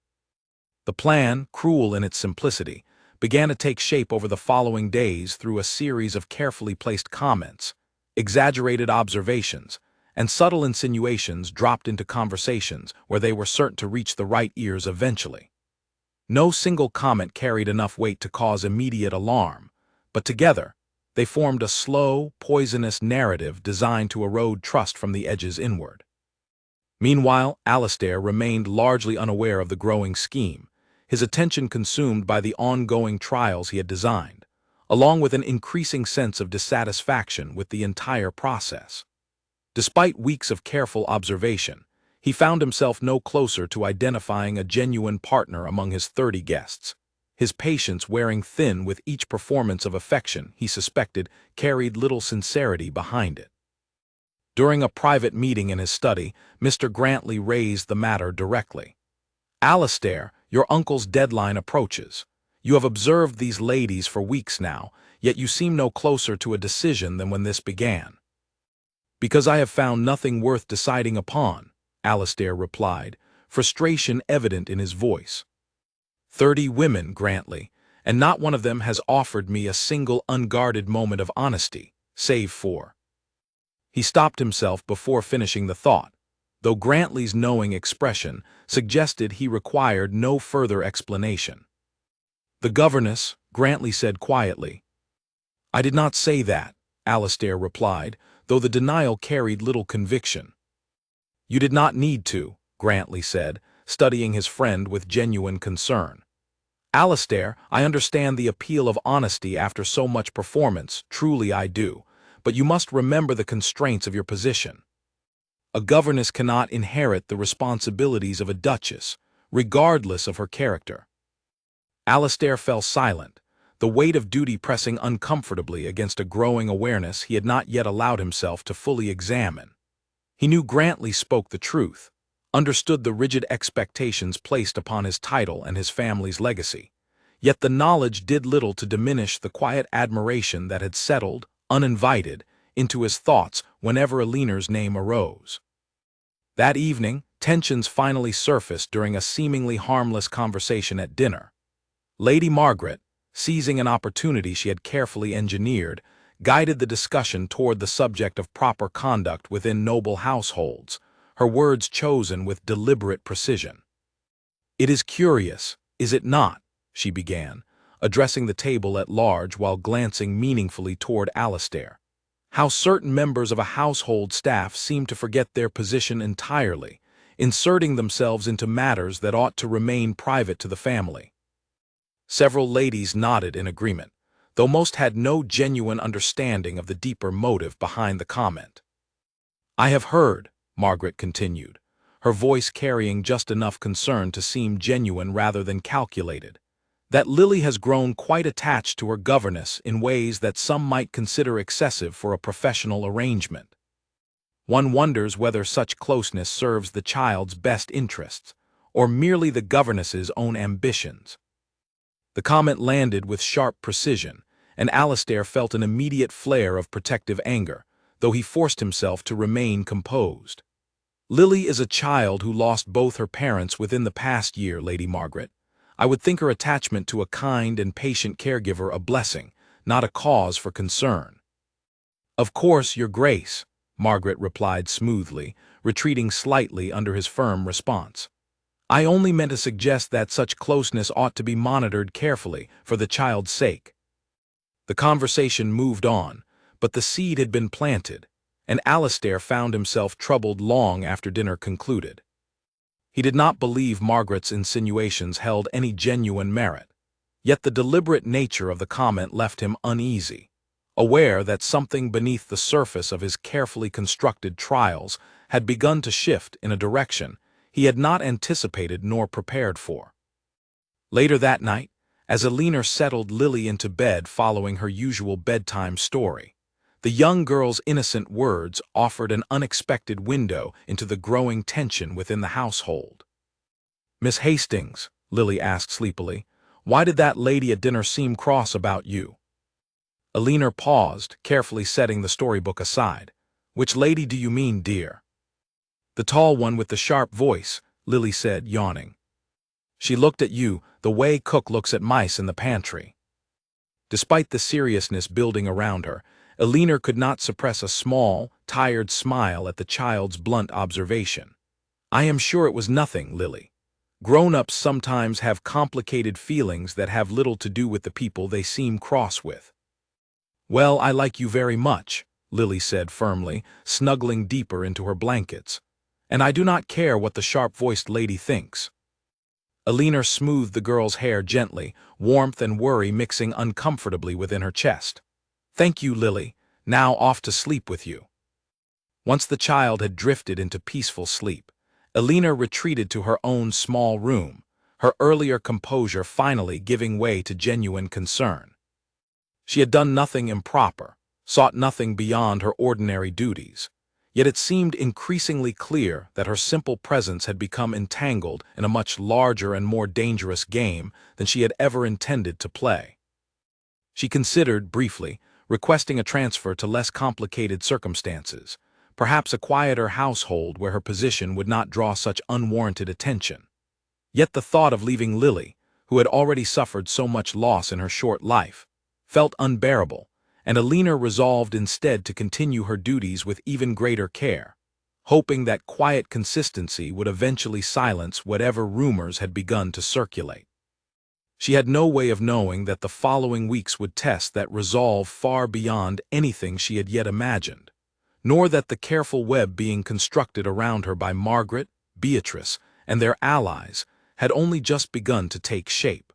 The plan, cruel in its simplicity, began to take shape over the following days through a series of carefully placed comments, exaggerated observations, and subtle insinuations dropped into conversations where they were certain to reach the right ears eventually. No single comment carried enough weight to cause immediate alarm, but together, they formed a slow, poisonous narrative designed to erode trust from the edges inward. Meanwhile, Alastair remained largely unaware of the growing scheme, his attention consumed by the ongoing trials he had designed, along with an increasing sense of dissatisfaction with the entire process. Despite weeks of careful observation, he found himself no closer to identifying a genuine partner among his 30 guests, his patience wearing thin with each performance of affection he suspected carried little sincerity behind it. During a private meeting in his study, Mr. Grantley raised the matter directly. "Alastair, your uncle's deadline approaches. You have observed these ladies for weeks now, yet you seem no closer to a decision than when this began." "Because I have found nothing worth deciding upon," Alastair replied, frustration evident in his voice. 30 women, Grantley, and not one of them has offered me a single unguarded moment of honesty, save for—" He stopped himself before finishing the thought, though Grantley's knowing expression suggested he required no further explanation. "The governess," Grantley said quietly. "I did not say that," Alastair replied, though the denial carried little conviction. "You did not need to," Grantley said, studying his friend with genuine concern. "Alastair, I understand the appeal of honesty after so much performance, truly I do, but you must remember the constraints of your position. A governess cannot inherit the responsibilities of a duchess, regardless of her character." Alastair fell silent, the weight of duty pressing uncomfortably against a growing awareness he had not yet allowed himself to fully examine. He knew Grantley spoke the truth, understood the rigid expectations placed upon his title and his family's legacy, yet the knowledge did little to diminish the quiet admiration that had settled, uninvited, into his thoughts whenever Elinor's name arose. That evening, tensions finally surfaced during a seemingly harmless conversation at dinner. Lady Margaret, seizing an opportunity she had carefully engineered, guided the discussion toward the subject of proper conduct within noble households, her words chosen with deliberate precision. "It is curious, is it not?" she began, addressing the table at large while glancing meaningfully toward Alastair. "How certain members of a household staff seem to forget their position entirely, inserting themselves into matters that ought to remain private to the family." Several ladies nodded in agreement, though most had no genuine understanding of the deeper motive behind the comment. "I have heard," Margaret continued, her voice carrying just enough concern to seem genuine rather than calculated. "That Lily has grown quite attached to her governess in ways that some might consider excessive for a professional arrangement. One wonders whether such closeness serves the child's best interests, or merely the governess's own ambitions." The comment landed with sharp precision, and Alastair felt an immediate flare of protective anger, though he forced himself to remain composed. "Lily is a child who lost both her parents within the past year, Lady Margaret. I would think her attachment to a kind and patient caregiver a blessing, not a cause for concern." "Of course, Your Grace," Margaret replied smoothly, retreating slightly under his firm response. "I only meant to suggest that such closeness ought to be monitored carefully for the child's sake." The conversation moved on, but the seed had been planted, and Alastair found himself troubled long after dinner concluded. He did not believe Margaret's insinuations held any genuine merit, yet the deliberate nature of the comment left him uneasy, aware that something beneath the surface of his carefully constructed trials had begun to shift in a direction he had not anticipated nor prepared for. Later that night, as Alina settled Lily into bed following her usual bedtime story, the young girl's innocent words offered an unexpected window into the growing tension within the household. "Miss Hastings," Lily asked sleepily, "why did that lady at dinner seem cross about you?" Alina paused, carefully setting the storybook aside. "Which lady do you mean, dear?" "The tall one with the sharp voice," Lily said, yawning. "She looked at you the way cook looks at mice in the pantry." Despite the seriousness building around her, Alina could not suppress a small, tired smile at the child's blunt observation. "I am sure it was nothing, Lily. Grown-ups sometimes have complicated feelings that have little to do with the people they seem cross with." "Well, I like you very much," Lily said firmly, snuggling deeper into her blankets. "And I do not care what the sharp-voiced lady thinks." Alina smoothed the girl's hair gently, warmth and worry mixing uncomfortably within her chest. "Thank you, Lily. Now off to sleep with you." Once the child had drifted into peaceful sleep, Alina retreated to her own small room, her earlier composure finally giving way to genuine concern. She had done nothing improper, sought nothing beyond her ordinary duties, yet it seemed increasingly clear that her simple presence had become entangled in a much larger and more dangerous game than she had ever intended to play. She considered, briefly, requesting a transfer to less complicated circumstances, perhaps a quieter household where her position would not draw such unwarranted attention. Yet the thought of leaving Lily, who had already suffered so much loss in her short life, felt unbearable, and Alina resolved instead to continue her duties with even greater care, hoping that quiet consistency would eventually silence whatever rumors had begun to circulate. She had no way of knowing that the following weeks would test that resolve far beyond anything she had yet imagined, nor that the careful web being constructed around her by Margaret, Beatrice, and their allies had only just begun to take shape.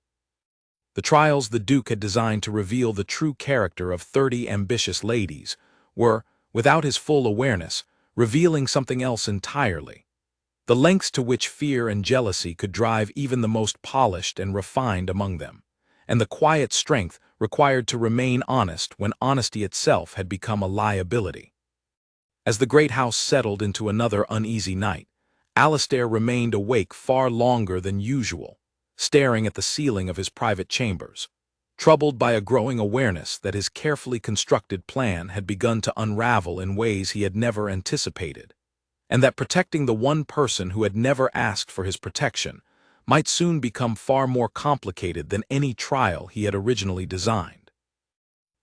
The trials the Duke had designed to reveal the true character of 30 ambitious ladies were, without his full awareness, revealing something else entirely. The lengths to which fear and jealousy could drive even the most polished and refined among them, and the quiet strength required to remain honest when honesty itself had become a liability. As the great house settled into another uneasy night, Alastair remained awake far longer than usual, staring at the ceiling of his private chambers, troubled by a growing awareness that his carefully constructed plan had begun to unravel in ways he had never anticipated, and that protecting the one person who had never asked for his protection might soon become far more complicated than any trial he had originally designed.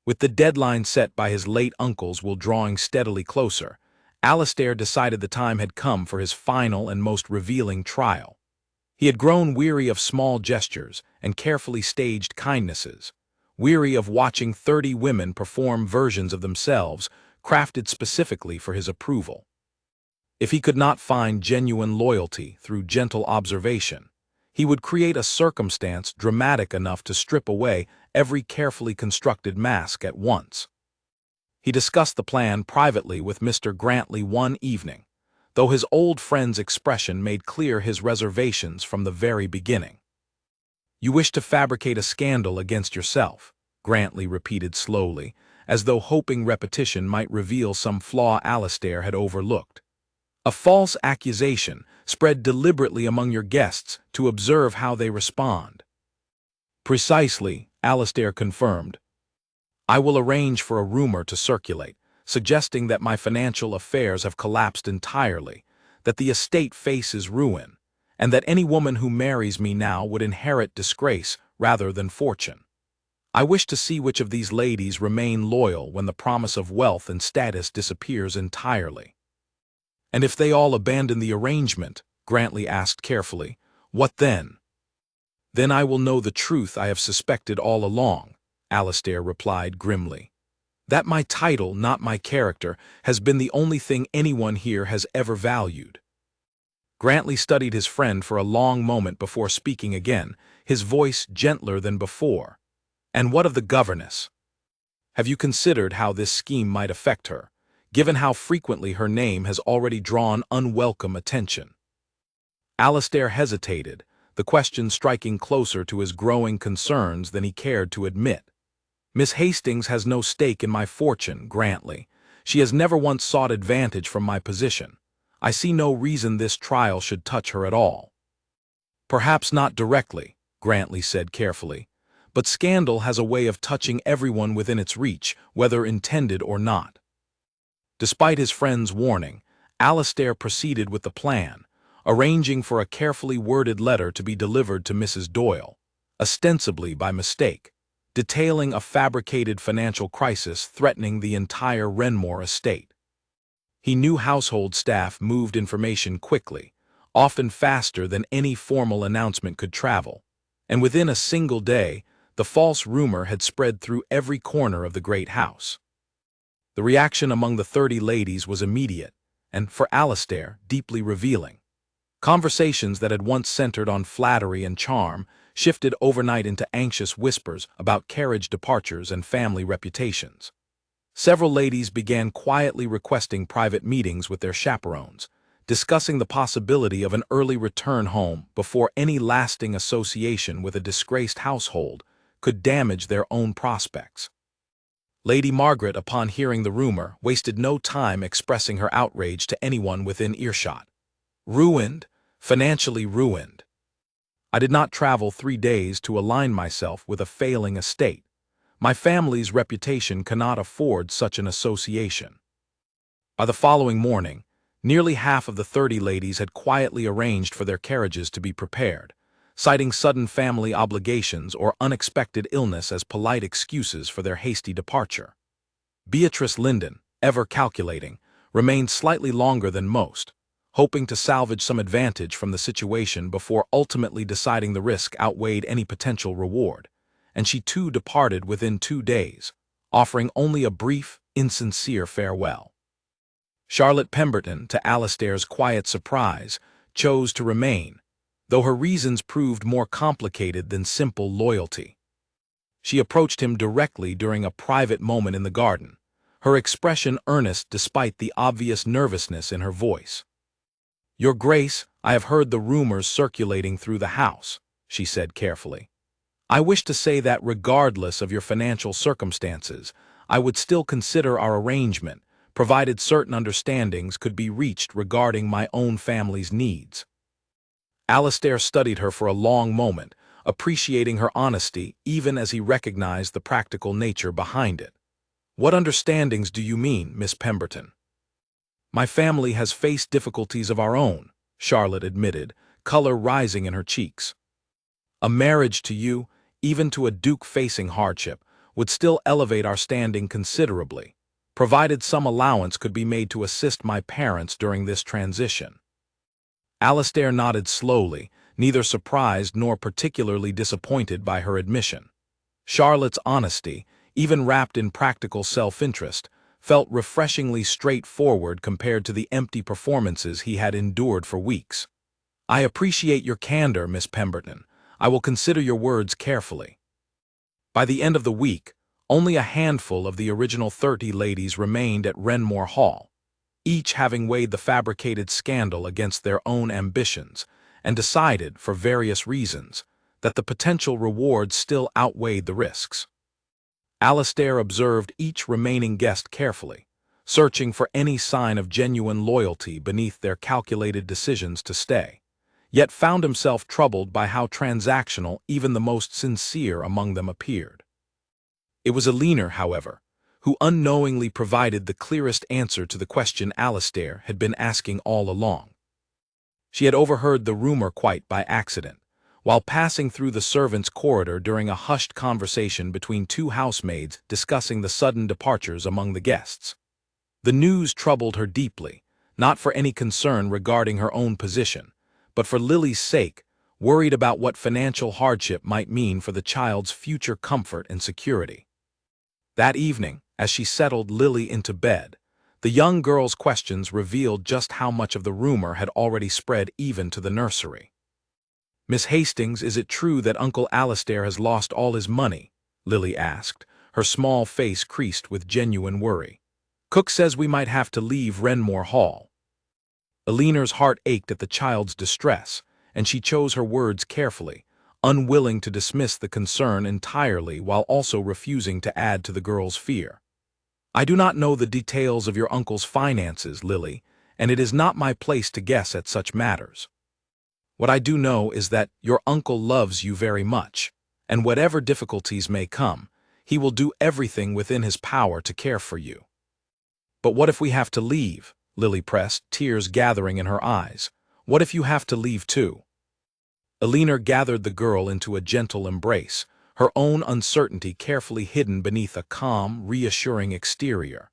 With the deadline set by his late uncle's will drawing steadily closer, Alastair decided the time had come for his final and most revealing trial. He had grown weary of small gestures and carefully staged kindnesses, weary of watching 30 women perform versions of themselves crafted specifically for his approval. If he could not find genuine loyalty through gentle observation, he would create a circumstance dramatic enough to strip away every carefully constructed mask at once. He discussed the plan privately with Mr. Grantley one evening, though his old friend's expression made clear his reservations from the very beginning. "You wish to fabricate a scandal against yourself," Grantley repeated slowly, as though hoping repetition might reveal some flaw Alastair had overlooked. "A false accusation, spread deliberately among your guests to observe how they respond." "Precisely," Alastair confirmed. "I will arrange for a rumor to circulate, suggesting that my financial affairs have collapsed entirely, that the estate faces ruin, and that any woman who marries me now would inherit disgrace rather than fortune. I wish to see which of these ladies remain loyal when the promise of wealth and status disappears entirely." "And if they all abandon the arrangement," Grantley asked carefully, "what then?" "Then I will know the truth I have suspected all along," Alastair replied grimly. "That my title, not my character, has been the only thing anyone here has ever valued." Grantley studied his friend for a long moment before speaking again, his voice gentler than before. "And what of the governess? Have you considered how this scheme might affect her, given how frequently her name has already drawn unwelcome attention?" Alastair hesitated, the question striking closer to his growing concerns than he cared to admit. "Miss Hastings has no stake in my fortune, Grantley. She has never once sought advantage from my position. I see no reason this trial should touch her at all." "Perhaps not directly," Grantley said carefully, "but scandal has a way of touching everyone within its reach, whether intended or not." Despite his friend's warning, Alastair proceeded with the plan, arranging for a carefully worded letter to be delivered to Mrs. Doyle, ostensibly by mistake, detailing a fabricated financial crisis threatening the entire Renmore estate. He knew household staff moved information quickly, often faster than any formal announcement could travel, and within a single day, the false rumor had spread through every corner of the great house. The reaction among the 30 ladies was immediate, and, for Alastair, deeply revealing. Conversations that had once centered on flattery and charm shifted overnight into anxious whispers about carriage departures and family reputations. Several ladies began quietly requesting private meetings with their chaperones, discussing the possibility of an early return home before any lasting association with a disgraced household could damage their own prospects. Lady Margaret, upon hearing the rumor, wasted no time expressing her outrage to anyone within earshot. "Ruined, financially ruined. I did not travel 3 days to align myself with a failing estate. My family's reputation cannot afford such an association." By the following morning, nearly half of the 30 ladies had quietly arranged for their carriages to be prepared, citing sudden family obligations or unexpected illness as polite excuses for their hasty departure. Beatrice Linden, ever calculating, remained slightly longer than most, hoping to salvage some advantage from the situation before ultimately deciding the risk outweighed any potential reward, and she too departed within 2 days, offering only a brief, insincere farewell. Charlotte Pemberton, to Alastair's quiet surprise, chose to remain, though her reasons proved more complicated than simple loyalty. She approached him directly during a private moment in the garden, her expression earnest despite the obvious nervousness in her voice. "Your Grace, I have heard the rumors circulating through the house," she said carefully. "I wish to say that regardless of your financial circumstances, I would still consider our arrangement, provided certain understandings could be reached regarding my own family's needs." Alastair studied her for a long moment, appreciating her honesty even as he recognized the practical nature behind it. "What understandings do you mean, Miss Pemberton?" "My family has faced difficulties of our own," Charlotte admitted, color rising in her cheeks. "A marriage to you, even to a duke facing hardship, would still elevate our standing considerably, provided some allowance could be made to assist my parents during this transition." Alastair nodded slowly, neither surprised nor particularly disappointed by her admission. Charlotte's honesty, even wrapped in practical self-interest, felt refreshingly straightforward compared to the empty performances he had endured for weeks. "I appreciate your candor, Miss Pemberton. I will consider your words carefully." By the end of the week, only a handful of the original 30 ladies remained at Renmore Hall. each having weighed the fabricated scandal against their own ambitions, and decided, for various reasons, that the potential rewards still outweighed the risks. Alastair observed each remaining guest carefully, searching for any sign of genuine loyalty beneath their calculated decisions to stay, yet found himself troubled by how transactional even the most sincere among them appeared. It was Eleanor, however, who unknowingly provided the clearest answer to the question Alastair had been asking all along. She had overheard the rumor quite by accident, while passing through the servants' corridor during a hushed conversation between two housemaids discussing the sudden departures among the guests. The news troubled her deeply, not for any concern regarding her own position, but for Lily's sake, worried about what financial hardship might mean for the child's future comfort and security. That evening, as she settled Lily into bed, the young girl's questions revealed just how much of the rumor had already spread even to the nursery. "Miss Hastings, is it true that Uncle Alastair has lost all his money?" Lily asked, her small face creased with genuine worry. "Cook says we might have to leave Renmore Hall." Eleanor's heart ached at the child's distress, and she chose her words carefully, unwilling to dismiss the concern entirely while also refusing to add to the girl's fear. "I do not know the details of your uncle's finances, Lily, and it is not my place to guess at such matters. What I do know is that your uncle loves you very much, and whatever difficulties may come, he will do everything within his power to care for you." "But what if we have to leave?" Lily pressed, tears gathering in her eyes. "What if you have to leave too?" Eleanor gathered the girl into a gentle embrace, her own uncertainty carefully hidden beneath a calm, reassuring exterior.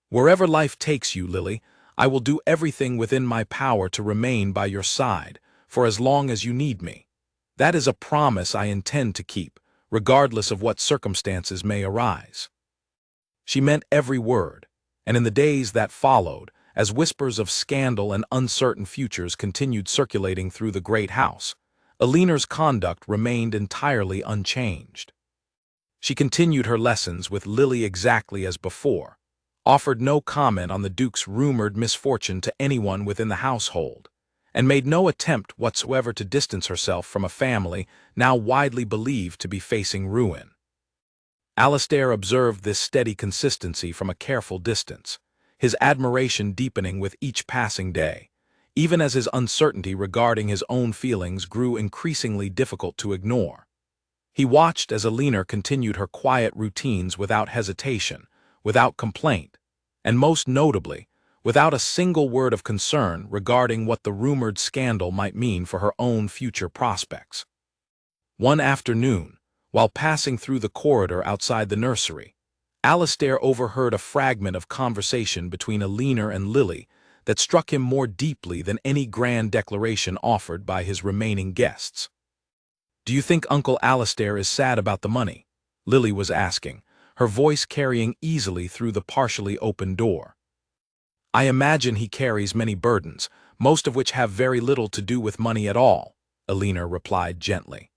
"Wherever life takes you, Lily, I will do everything within my power to remain by your side, for as long as you need me. That is a promise I intend to keep, regardless of what circumstances may arise." She meant every word, and in the days that followed, as whispers of scandal and uncertain futures continued circulating through the great house, Eleanor's conduct remained entirely unchanged. She continued her lessons with Lily exactly as before, offered no comment on the Duke's rumored misfortune to anyone within the household, and made no attempt whatsoever to distance herself from a family now widely believed to be facing ruin. Alastair observed this steady consistency from a careful distance, his admiration deepening with each passing day, even as his uncertainty regarding his own feelings grew increasingly difficult to ignore. He watched as Eleanor continued her quiet routines without hesitation, without complaint, and most notably, without a single word of concern regarding what the rumored scandal might mean for her own future prospects. One afternoon, while passing through the corridor outside the nursery, Alastair overheard a fragment of conversation between Eleanor and Lily that struck him more deeply than any grand declaration offered by his remaining guests. "Do you think Uncle Alastair is sad about the money?" Lily was asking, her voice carrying easily through the partially open door. "I imagine he carries many burdens, most of which have very little to do with money at all," Eleanor replied gently.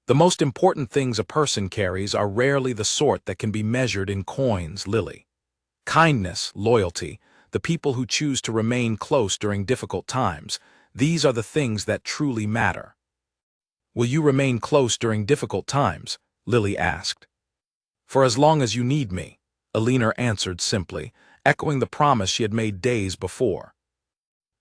"The most important things a person carries are rarely the sort that can be measured in coins, Lily. Kindness, loyalty, the people who choose to remain close during difficult times, these are the things that truly matter." "Will you remain close during difficult times?" Lily asked. "For as long as you need me," Eleanor answered simply, echoing the promise she had made days before.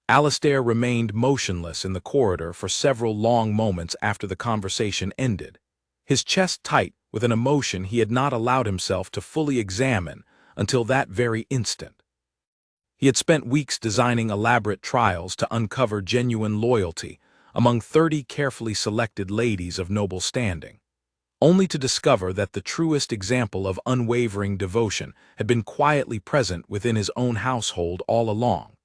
Alastair remained motionless in the corridor for several long moments after the conversation ended, his chest tight with an emotion he had not allowed himself to fully examine until that very instant. He had spent weeks designing elaborate trials to uncover genuine loyalty among 30 carefully selected ladies of noble standing, only to discover that the truest example of unwavering devotion had been quietly present within his own household all along,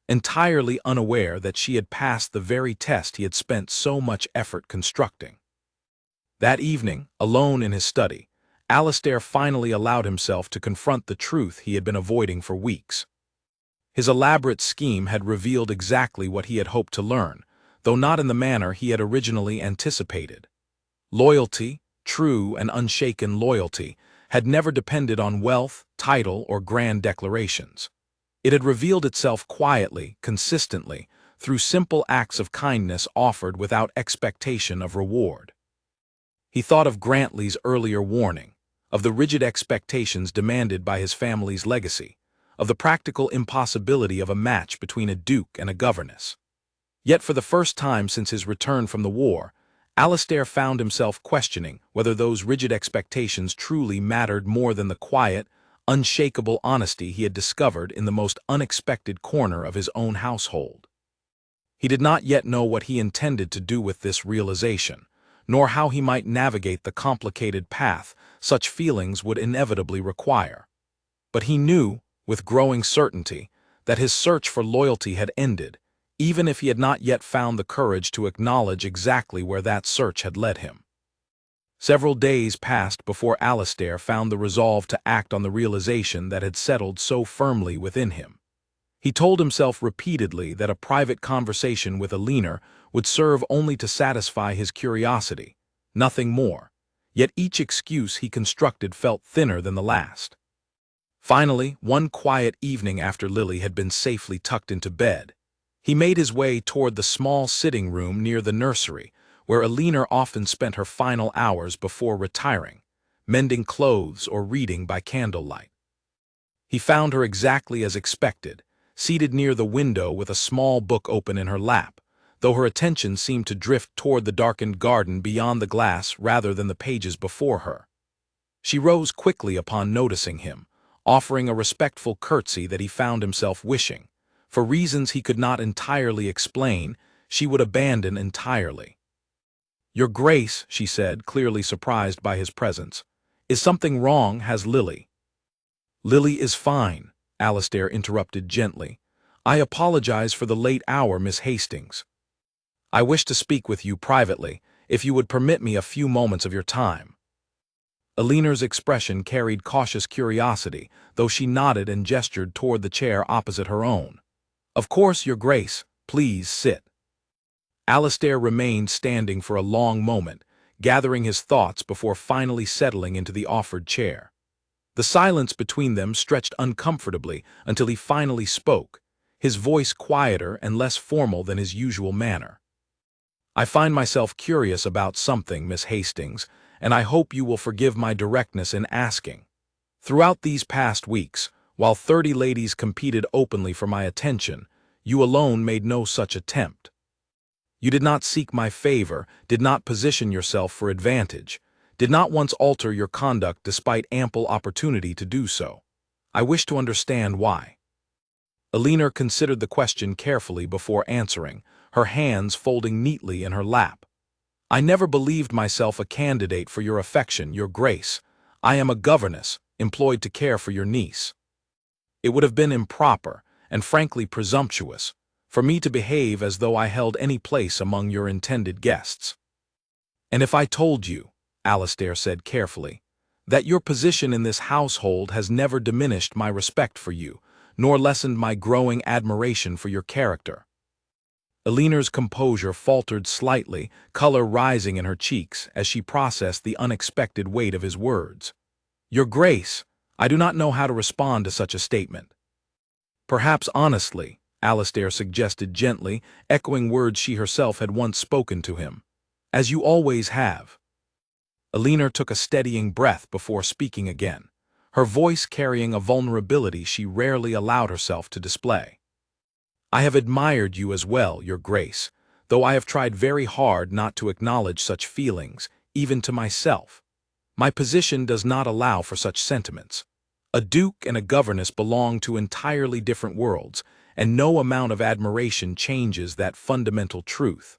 entirely unaware that she had passed the very test he had spent so much effort constructing. That evening, alone in his study, Alastair finally allowed himself to confront the truth he had been avoiding for weeks. His elaborate scheme had revealed exactly what he had hoped to learn, though not in the manner he had originally anticipated. Loyalty, true and unshaken loyalty, had never depended on wealth, title, or grand declarations. It had revealed itself quietly, consistently, through simple acts of kindness offered without expectation of reward. He thought of Grantley's earlier warning, of the rigid expectations demanded by his family's legacy, of the practical impossibility of a match between a duke and a governess. Yet for the first time since his return from the war, Alistair found himself questioning whether those rigid expectations truly mattered more than the quiet, unshakable honesty he had discovered in the most unexpected corner of his own household. He did not yet know what he intended to do with this realization, nor how he might navigate the complicated path such feelings would inevitably require. But he knew, with growing certainty, that his search for loyalty had ended, even if he had not yet found the courage to acknowledge exactly where that search had led him. Several days passed before Alistair found the resolve to act on the realization that had settled so firmly within him. He told himself repeatedly that a private conversation with Alina would serve only to satisfy his curiosity, nothing more, yet each excuse he constructed felt thinner than the last. Finally, one quiet evening after Lily had been safely tucked into bed, he made his way toward the small sitting room near the nursery, where Alina often spent her final hours before retiring, mending clothes or reading by candlelight. He found her exactly as expected, seated near the window with a small book open in her lap, though her attention seemed to drift toward the darkened garden beyond the glass rather than the pages before her. She rose quickly upon noticing him, offering a respectful curtsy that he found himself wishing, for reasons he could not entirely explain, she would abandon entirely. "Your Grace," she said, clearly surprised by his presence. "Is something wrong, has Lily?" "Lily is fine," Alistair interrupted gently. "I apologize for the late hour, Miss Hastings. I wish to speak with you privately, if you would permit me a few moments of your time." Alina's expression carried cautious curiosity, though she nodded and gestured toward the chair opposite her own. "Of course, Your Grace, please sit." Alistair remained standing for a long moment, gathering his thoughts before finally settling into the offered chair. The silence between them stretched uncomfortably until he finally spoke, his voice quieter and less formal than his usual manner. "I find myself curious about something, Miss Hastings, and I hope you will forgive my directness in asking. Throughout these past weeks, while 30 ladies competed openly for my attention, you alone made no such attempt. You did not seek my favor, did not position yourself for advantage, did not once alter your conduct despite ample opportunity to do so. I wish to understand why." Alina considered the question carefully before answering, her hands folding neatly in her lap. "I never believed myself a candidate for your affection, Your Grace. I am a governess, employed to care for your niece. It would have been improper, and frankly presumptuous, for me to behave as though I held any place among your intended guests. And if I told you," Alistair said carefully, "that your position in this household has never diminished my respect for you, nor lessened my growing admiration for your character." Alina's composure faltered slightly, color rising in her cheeks as she processed the unexpected weight of his words. "Your Grace, I do not know how to respond to such a statement." "Perhaps honestly," Alistair suggested gently, echoing words she herself had once spoken to him. "As you always have." Alina took a steadying breath before speaking again, her voice carrying a vulnerability she rarely allowed herself to display. "I have admired you as well, Your Grace, though I have tried very hard not to acknowledge such feelings, even to myself. My position does not allow for such sentiments. A duke and a governess belong to entirely different worlds, and no amount of admiration changes that fundamental truth."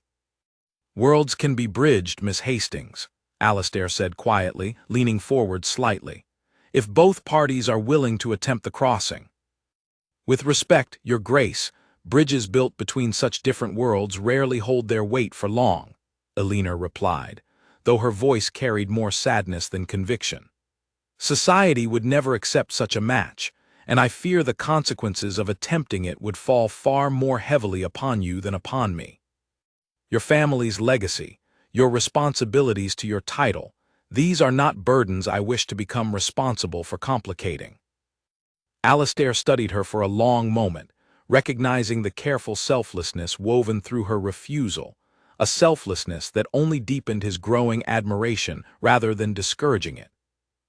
"Worlds can be bridged, Miss Hastings," Alistair said quietly, leaning forward slightly, "if both parties are willing to attempt the crossing." "With respect, Your Grace, bridges built between such different worlds rarely hold their weight for long," Alina replied, though her voice carried more sadness than conviction. "Society would never accept such a match, and I fear the consequences of attempting it would fall far more heavily upon you than upon me. Your family's legacy, your responsibilities to your title, these are not burdens I wish to become responsible for complicating." Alastair studied her for a long moment, recognizing the careful selflessness woven through her refusal, a selflessness that only deepened his growing admiration rather than discouraging it.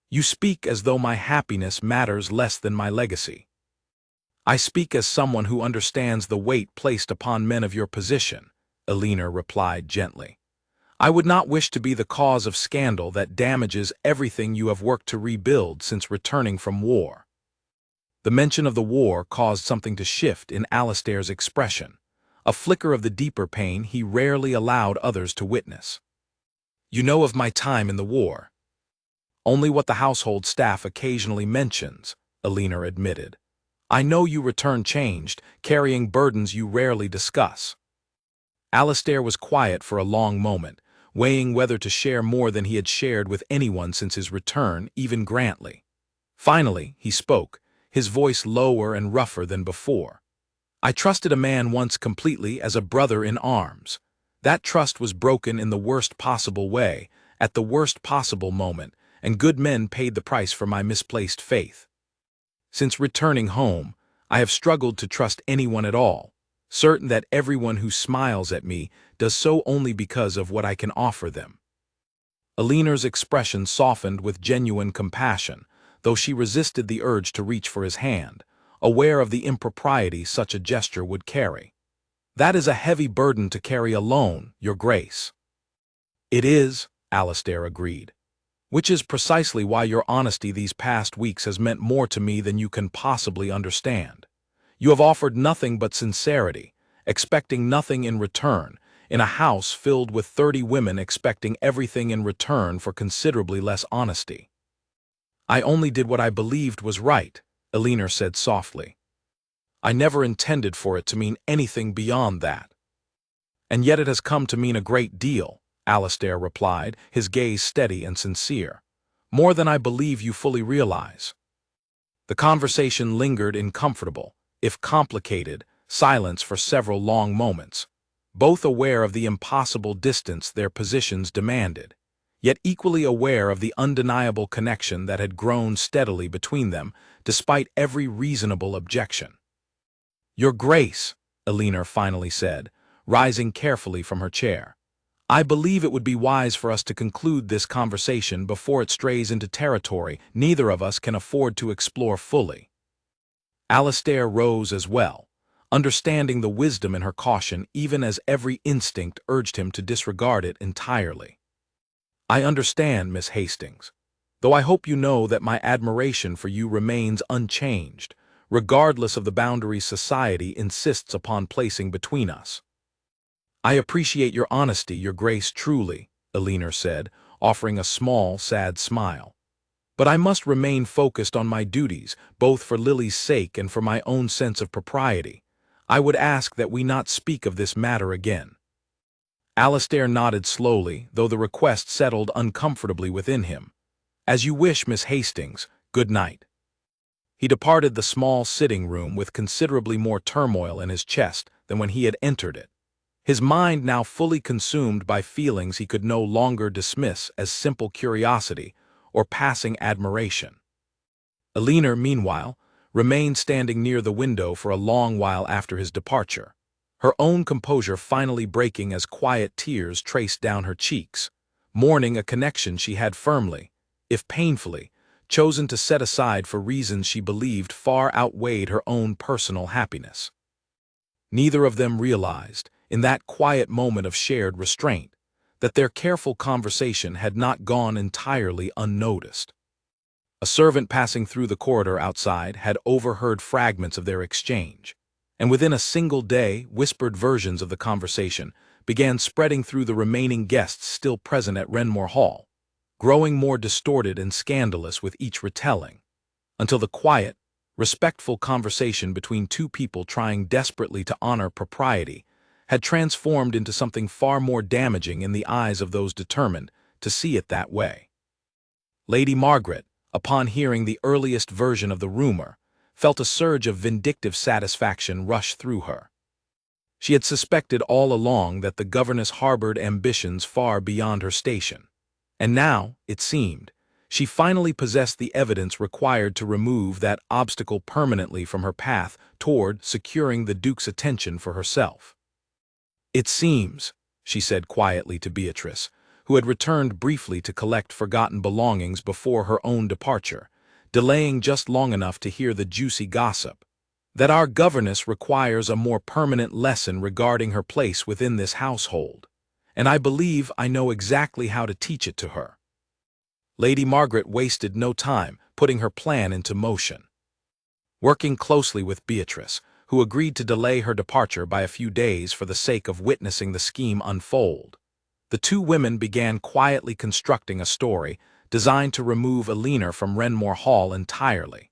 "You speak as though my happiness matters less than my legacy." "I speak as someone who understands the weight placed upon men of your position," Elena replied gently. "I would not wish to be the cause of scandal that damages everything you have worked to rebuild since returning from war." The mention of the war caused something to shift in Alastair's expression, a flicker of the deeper pain he rarely allowed others to witness. "You know of my time in the war." "Only what the household staff occasionally mentions," Elena admitted. "I know you return changed, carrying burdens you rarely discuss." Alastair was quiet for a long moment, weighing whether to share more than he had shared with anyone since his return, even Grantley. Finally, he spoke, his voice lower and rougher than before. "I trusted a man once completely as a brother in arms. That trust was broken in the worst possible way, at the worst possible moment, and good men paid the price for my misplaced faith. Since returning home, I have struggled to trust anyone at all, certain that everyone who smiles at me does so only because of what I can offer them." Eleanor's expression softened with genuine compassion, though she resisted the urge to reach for his hand, aware of the impropriety such a gesture would carry. "That is a heavy burden to carry alone, Your Grace." "It is," Alastair agreed. "Which is precisely why your honesty these past weeks has meant more to me than you can possibly understand. You have offered nothing but sincerity, expecting nothing in return, in a house filled with 30 women expecting everything in return for considerably less honesty." "I only did what I believed was right," Elena said softly. "I never intended for it to mean anything beyond that." "And yet it has come to mean a great deal," Alastair replied, his gaze steady and sincere. "More than I believe you fully realize." The conversation lingered in comfortable, if complicated, silence for several long moments, both aware of the impossible distance their positions demanded, yet equally aware of the undeniable connection that had grown steadily between them, despite every reasonable objection. "Your Grace," Elena finally said, rising carefully from her chair, "I believe it would be wise for us to conclude this conversation before it strays into territory neither of us can afford to explore fully." Alastair rose as well, understanding the wisdom in her caution even as every instinct urged him to disregard it entirely. "I understand, Miss Hastings, though I hope you know that my admiration for you remains unchanged, regardless of the boundaries society insists upon placing between us." "I appreciate your honesty, Your Grace, truly," Elena said, offering a small, sad smile. "But I must remain focused on my duties, both for Lily's sake and for my own sense of propriety. I would ask that we not speak of this matter again." Alastair nodded slowly, though the request settled uncomfortably within him. "As you wish, Miss Hastings. Good night." He departed the small sitting room with considerably more turmoil in his chest than when he had entered it, his mind now fully consumed by feelings he could no longer dismiss as simple curiosity or passing admiration. Elena, meanwhile, remained standing near the window for a long while after his departure, her own composure finally breaking as quiet tears traced down her cheeks, mourning a connection she had firmly, if painfully, chosen to set aside for reasons she believed far outweighed her own personal happiness. Neither of them realized, in that quiet moment of shared restraint, that their careful conversation had not gone entirely unnoticed. A servant passing through the corridor outside had overheard fragments of their exchange, and within a single day whispered versions of the conversation began spreading through the remaining guests still present at Renmore Hall, growing more distorted and scandalous with each retelling, until the quiet, respectful conversation between two people trying desperately to honor propriety had transformed into something far more damaging in the eyes of those determined to see it that way. Lady Margaret, upon hearing the earliest version of the rumor, felt a surge of vindictive satisfaction rush through her. She had suspected all along that the governess harbored ambitions far beyond her station, and now, it seemed, She finally possessed the evidence required to remove that obstacle permanently from her path toward securing the Duke's attention for herself. "It seems," she said quietly to Beatrice, who had returned briefly to collect forgotten belongings before her own departure, delaying just long enough to hear the juicy gossip, "that our governess requires a more permanent lesson regarding her place within this household, and I believe I know exactly how to teach it to her." Lady Margaret wasted no time putting her plan into motion. Working closely with Beatrice, who agreed to delay her departure by a few days for the sake of witnessing the scheme unfold, the two women began quietly constructing a story designed to remove Elinor from Renmore Hall entirely,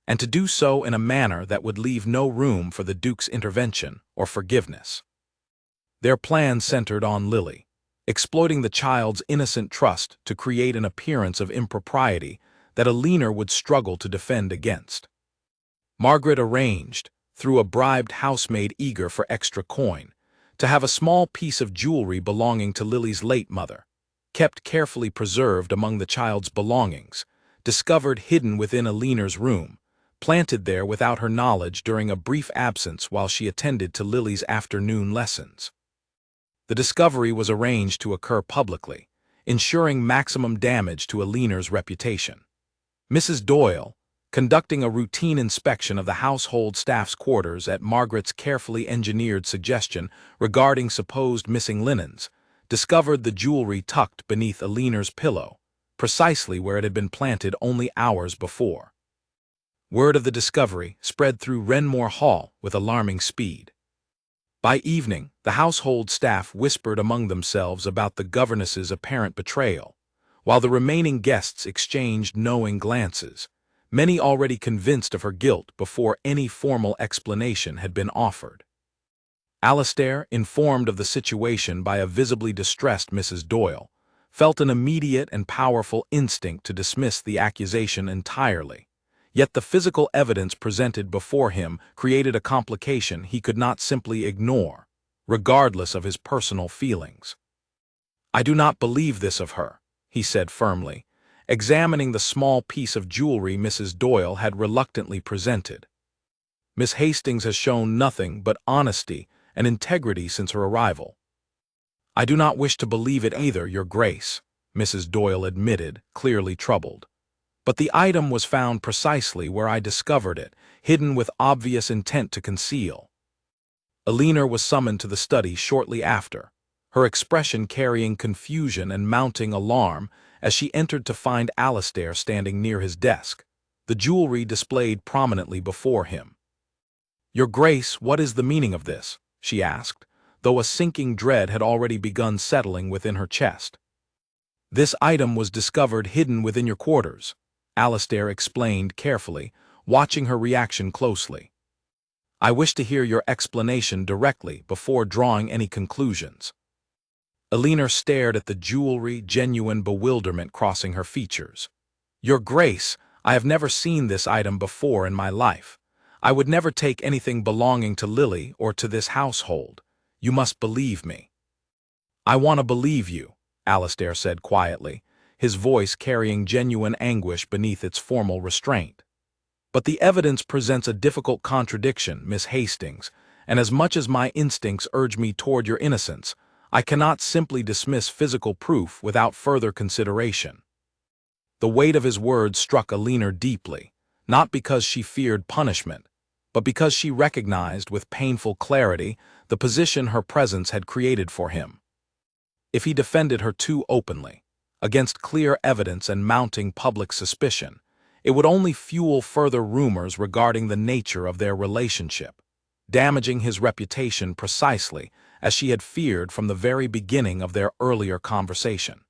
and to do so in a manner that would leave no room for the Duke's intervention or forgiveness. Their plan centered on Lily, exploiting the child's innocent trust to create an appearance of impropriety that Elinor would struggle to defend against. Margaret arranged, through a bribed housemaid eager for extra coin, to have a small piece of jewelry belonging to Lily's late mother, kept carefully preserved among the child's belongings, discovered hidden within Elinor's room, planted there without her knowledge during a brief absence while she attended to Lily's afternoon lessons. The discovery was arranged to occur publicly, ensuring maximum damage to Elinor's reputation. Mrs. Doyle, conducting a routine inspection of the household staff's quarters at Margaret's carefully engineered suggestion regarding supposed missing linens, discovered the jewelry tucked beneath Elinor's pillow, precisely where it had been planted only hours before. Word of the discovery spread through Renmore Hall with alarming speed. By evening, the household staff whispered among themselves about the governess's apparent betrayal, while the remaining guests exchanged knowing glances, many already convinced of her guilt before any formal explanation had been offered. Alastair, informed of the situation by a visibly distressed Mrs. Doyle, felt an immediate and powerful instinct to dismiss the accusation entirely. Yet the physical evidence presented before him created a complication he could not simply ignore, regardless of his personal feelings. "I do not believe this of her," he said firmly, examining the small piece of jewelry Mrs. Doyle had reluctantly presented. "Miss Hastings has shown nothing but honesty and integrity since her arrival." "I do not wish to believe it either, Your Grace," Mrs. Doyle admitted, clearly troubled. "But the item was found precisely where I discovered it, hidden with obvious intent to conceal." Elinor was summoned to the study shortly after, her expression carrying confusion and mounting alarm as she entered to find Alastair standing near his desk, the jewelry displayed prominently before him. "Your Grace, what is the meaning of this?" she asked, though a sinking dread had already begun settling within her chest. "This item was discovered hidden within your quarters," Alastair explained carefully, watching her reaction closely. "I wish to hear your explanation directly before drawing any conclusions." Elinor stared at the jewelry, genuine bewilderment crossing her features. "Your Grace, I have never seen this item before in my life. I would never take anything belonging to Lily or to this household. You must believe me." "I want to believe you," Alastair said quietly, his voice carrying genuine anguish beneath its formal restraint. "But the evidence presents a difficult contradiction, Miss Hastings, and as much as my instincts urge me toward your innocence, I cannot simply dismiss physical proof without further consideration." The weight of his words struck Elinor deeply, not because she feared punishment, but because she recognized with painful clarity the position her presence had created for him. If he defended her too openly, against clear evidence and mounting public suspicion, it would only fuel further rumors regarding the nature of their relationship, damaging his reputation precisely as she had feared from the very beginning of their earlier conversation.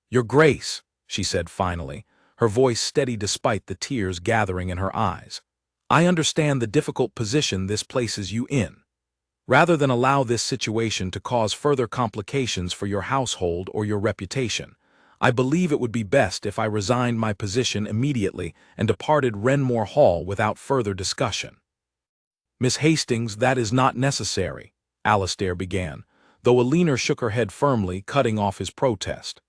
"Your Grace," she said finally, her voice steady despite the tears gathering in her eyes, "I understand the difficult position this places you in. Rather than allow this situation to cause further complications for your household or your reputation, I believe it would be best if I resigned my position immediately and departed Renmore Hall without further discussion." "Miss Hastings, that is not necessary," Alastair began, though Elinor shook her head firmly, cutting off his protest.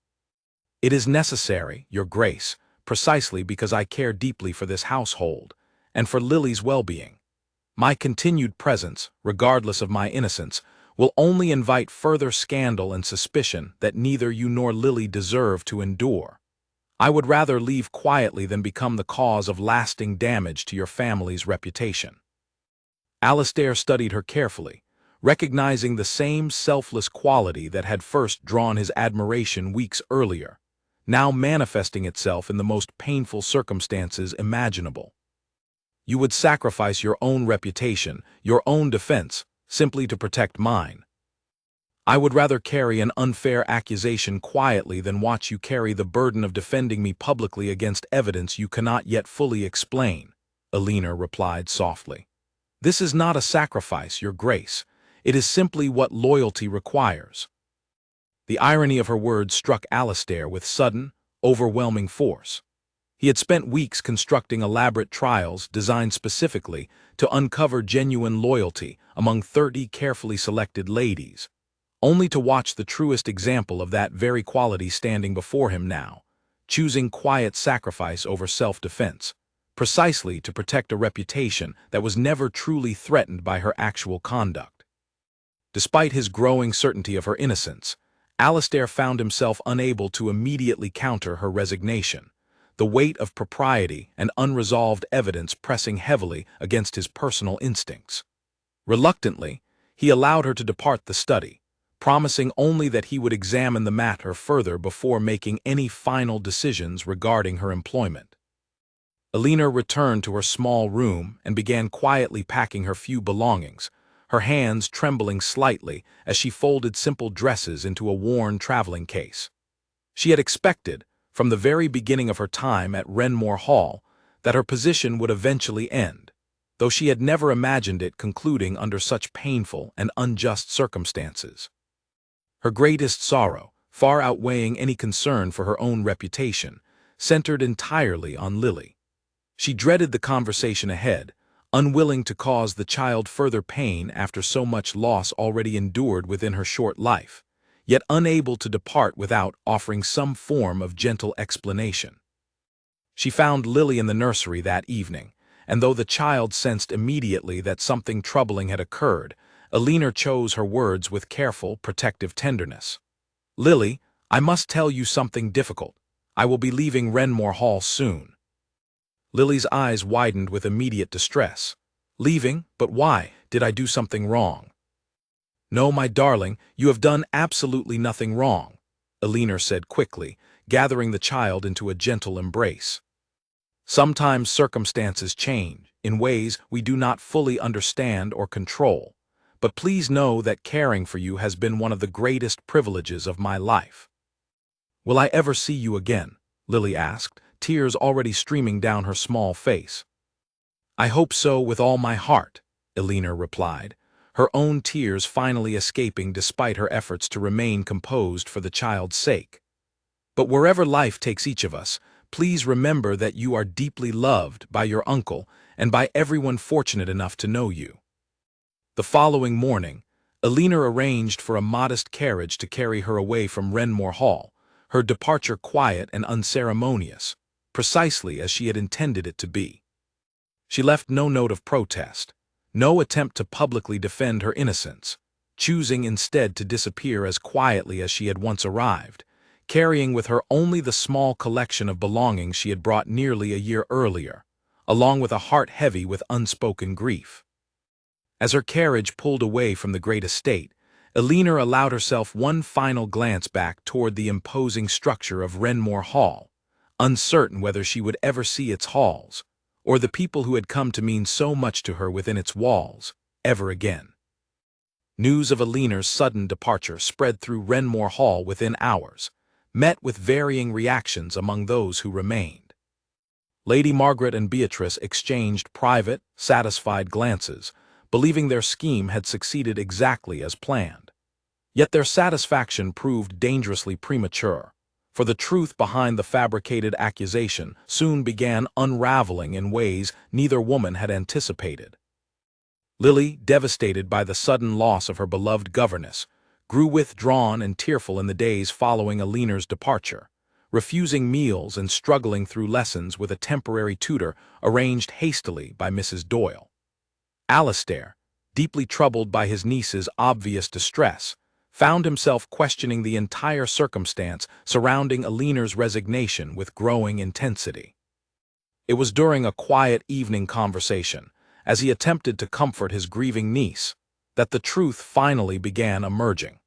"It is necessary, Your Grace, precisely because I care deeply for this household, and for Lily's well-being. My continued presence, regardless of my innocence, will only invite further scandal and suspicion that neither you nor Lily deserve to endure. I would rather leave quietly than become the cause of lasting damage to your family's reputation." Alastair studied her carefully, recognizing the same selfless quality that had first drawn his admiration weeks earlier, now manifesting itself in the most painful circumstances imaginable. "You would sacrifice your own reputation, your own defense, simply to protect mine. I would rather carry an unfair accusation quietly than watch you carry the burden of defending me publicly against evidence you cannot yet fully explain," Alina replied softly. "This is not a sacrifice, Your Grace. It is simply what loyalty requires." The irony of her words struck Alastair with sudden, overwhelming force. He had spent weeks constructing elaborate trials designed specifically to uncover genuine loyalty among 30 carefully selected ladies, only to watch the truest example of that very quality standing before him now, choosing quiet sacrifice over self-defense, precisely to protect a reputation that was never truly threatened by her actual conduct. Despite his growing certainty of her innocence, Alastair found himself unable to immediately counter her resignation, the weight of propriety and unresolved evidence pressing heavily against his personal instincts. Reluctantly, he allowed her to depart the study, promising only that he would examine the matter further before making any final decisions regarding her employment. Alina returned to her small room and began quietly packing her few belongings, her hands trembling slightly as she folded simple dresses into a worn traveling case. She had expected, from the very beginning of her time at Renmore Hall, that her position would eventually end, though she had never imagined it concluding under such painful and unjust circumstances. Her greatest sorrow, far outweighing any concern for her own reputation, centered entirely on Lily. She dreaded the conversation ahead, unwilling to cause the child further pain after so much loss already endured within her short life, yet unable to depart without offering some form of gentle explanation. She found Lily in the nursery that evening, and though the child sensed immediately that something troubling had occurred, Alina chose her words with careful, protective tenderness. "Lily, I must tell you something difficult. I will be leaving Renmore Hall soon." Lily's eyes widened with immediate distress. "Leaving? But why? Did I do something wrong?" "No, my darling, you have done absolutely nothing wrong," Alina said quickly, gathering the child into a gentle embrace. "Sometimes circumstances change, in ways we do not fully understand or control, but please know that caring for you has been one of the greatest privileges of my life." "Will I ever see you again?" Lily asked, tears already streaming down her small face. "I hope so with all my heart," Alina replied, her own tears finally escaping despite her efforts to remain composed for the child's sake. "But wherever life takes each of us, please remember that you are deeply loved by your uncle and by everyone fortunate enough to know you." The following morning, Alina arranged for a modest carriage to carry her away from Renmore Hall, her departure quiet and unceremonious, precisely as she had intended it to be. She left no note of protest, no attempt to publicly defend her innocence, choosing instead to disappear as quietly as she had once arrived, carrying with her only the small collection of belongings she had brought nearly a year earlier, along with a heart heavy with unspoken grief. As her carriage pulled away from the great estate, Alina allowed herself one final glance back toward the imposing structure of Renmore Hall, uncertain whether she would ever see its halls, or the people who had come to mean so much to her within its walls, ever again. News of Alina's sudden departure spread through Renmore Hall within hours, met with varying reactions among those who remained. Lady Margaret and Beatrice exchanged private, satisfied glances, believing their scheme had succeeded exactly as planned. Yet their satisfaction proved dangerously premature, for the truth behind the fabricated accusation soon began unraveling in ways neither woman had anticipated. Lily, devastated by the sudden loss of her beloved governess, grew withdrawn and tearful in the days following Alina's departure, refusing meals and struggling through lessons with a temporary tutor arranged hastily by Mrs. Doyle. Alastair, deeply troubled by his niece's obvious distress, found himself questioning the entire circumstance surrounding Alina's resignation with growing intensity. It was during a quiet evening conversation, as he attempted to comfort his grieving niece, that the truth finally began emerging.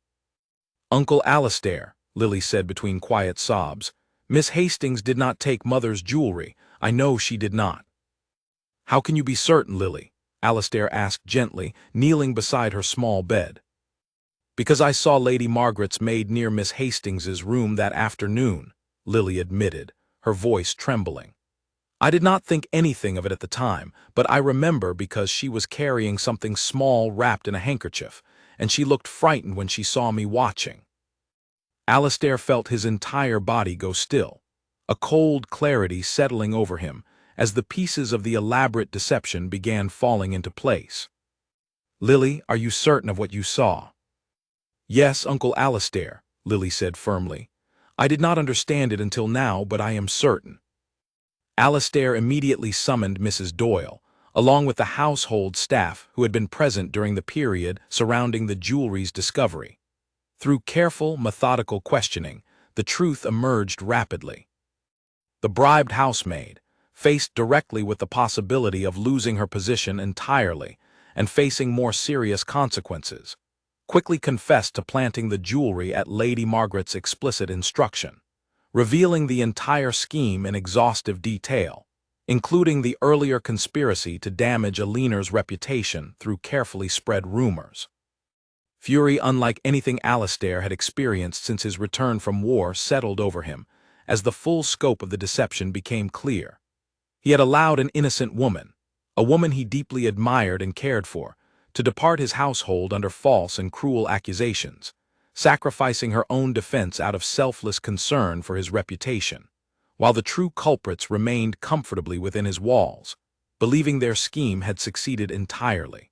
"Uncle Alastair," Lily said between quiet sobs, "Miss Hastings did not take Mother's jewelry. I know she did not." "How can you be certain, Lily?" Alastair asked gently, kneeling beside her small bed. "Because I saw Lady Margaret's maid near Miss Hastings's room that afternoon," Lily admitted, her voice trembling. "I did not think anything of it at the time, but I remember because she was carrying something small wrapped in a handkerchief, and she looked frightened when she saw me watching." Alastair felt his entire body go still, a cold clarity settling over him as the pieces of the elaborate deception began falling into place. "Lily, are you certain of what you saw?" "Yes, Uncle Alastair," Lily said firmly. "I did not understand it until now, but I am certain." Alastair immediately summoned Mrs. Doyle, along with the household staff who had been present during the period surrounding the jewelry's discovery. Through careful, methodical questioning, the truth emerged rapidly. The bribed housemaid, faced directly with the possibility of losing her position entirely and facing more serious consequences, quickly confessed to planting the jewelry at Lady Margaret's explicit instruction, revealing the entire scheme in exhaustive detail, including the earlier conspiracy to damage Alina's reputation through carefully spread rumors. Fury unlike anything Alastair had experienced since his return from war settled over him, as the full scope of the deception became clear. He had allowed an innocent woman, a woman he deeply admired and cared for, to depart his household under false and cruel accusations, sacrificing her own defense out of selfless concern for his reputation, while the true culprits remained comfortably within his walls, believing their scheme had succeeded entirely.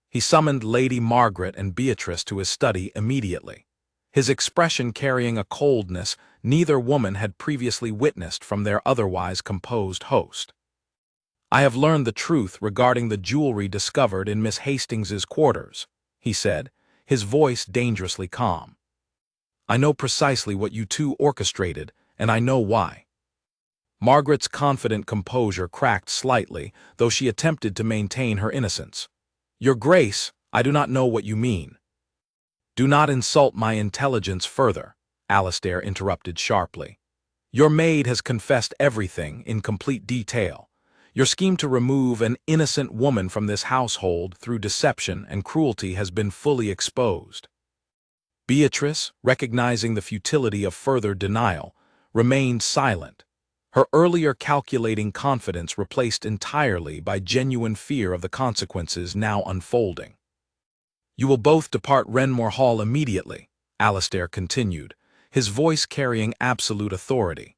He summoned Lady Margaret and Beatrice to his study immediately, his expression carrying a coldness neither woman had previously witnessed from their otherwise composed host. "I have learned the truth regarding the jewelry discovered in Miss Hastings's quarters," he said, his voice dangerously calm. "I know precisely what you two orchestrated, and I know why." Margaret's confident composure cracked slightly, though she attempted to maintain her innocence. "Your Grace, I do not know what you mean." "Do not insult my intelligence further," Alastair interrupted sharply. "Your maid has confessed everything in complete detail. Your scheme to remove an innocent woman from this household through deception and cruelty has been fully exposed." Beatrice, recognizing the futility of further denial, remained silent, her earlier calculating confidence replaced entirely by genuine fear of the consequences now unfolding. "You will both depart Renmore Hall immediately," Alastair continued, his voice carrying absolute authority.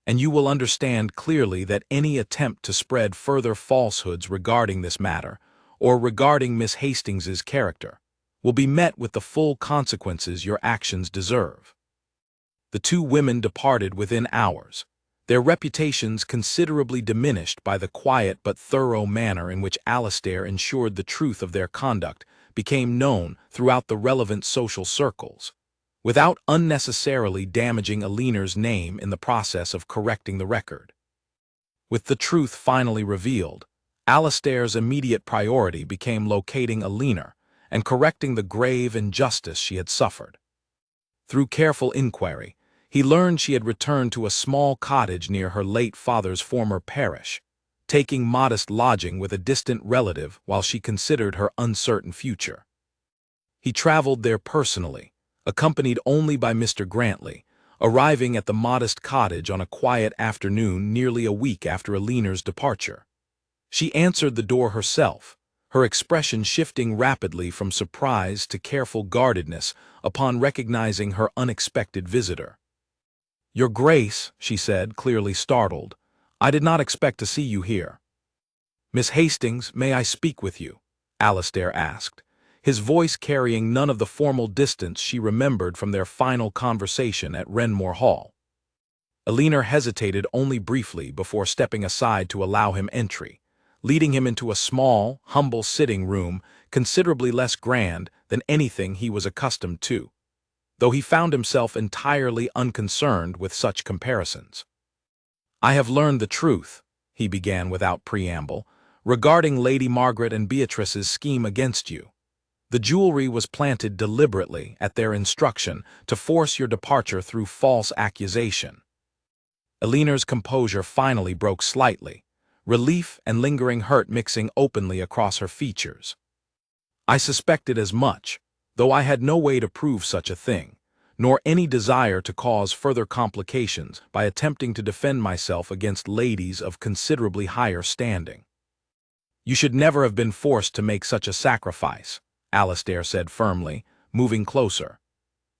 "And you will understand clearly that any attempt to spread further falsehoods regarding this matter, or regarding Miss Hastings's character, will be met with the full consequences your actions deserve." The two women departed within hours, their reputations considerably diminished by the quiet but thorough manner in which Alastair ensured the truth of their conduct became known throughout the relevant social circles, without unnecessarily damaging Alina's name in the process of correcting the record. With the truth finally revealed, Alastair's immediate priority became locating Alina and correcting the grave injustice she had suffered. Through careful inquiry, he learned she had returned to a small cottage near her late father's former parish, taking modest lodging with a distant relative while she considered her uncertain future. He traveled there personally, accompanied only by Mr. Grantley, arriving at the modest cottage on a quiet afternoon nearly a week after Alina's departure. She answered the door herself, her expression shifting rapidly from surprise to careful guardedness upon recognizing her unexpected visitor. "Your Grace," she said, clearly startled, "I did not expect to see you here." "Miss Hastings, may I speak with you?" Alastair asked, his voice carrying none of the formal distance she remembered from their final conversation at Renmore Hall. Elinor hesitated only briefly before stepping aside to allow him entry, leading him into a small, humble sitting room considerably less grand than anything he was accustomed to, though he found himself entirely unconcerned with such comparisons. "I have learned the truth," he began without preamble, "regarding Lady Margaret and Beatrice's scheme against you. The jewelry was planted deliberately at their instruction to force your departure through false accusation." Elinor's composure finally broke slightly, relief and lingering hurt mixing openly across her features. "I suspected as much, though I had no way to prove such a thing, nor any desire to cause further complications by attempting to defend myself against ladies of considerably higher standing." "You should never have been forced to make such a sacrifice," Alastair said firmly, moving closer.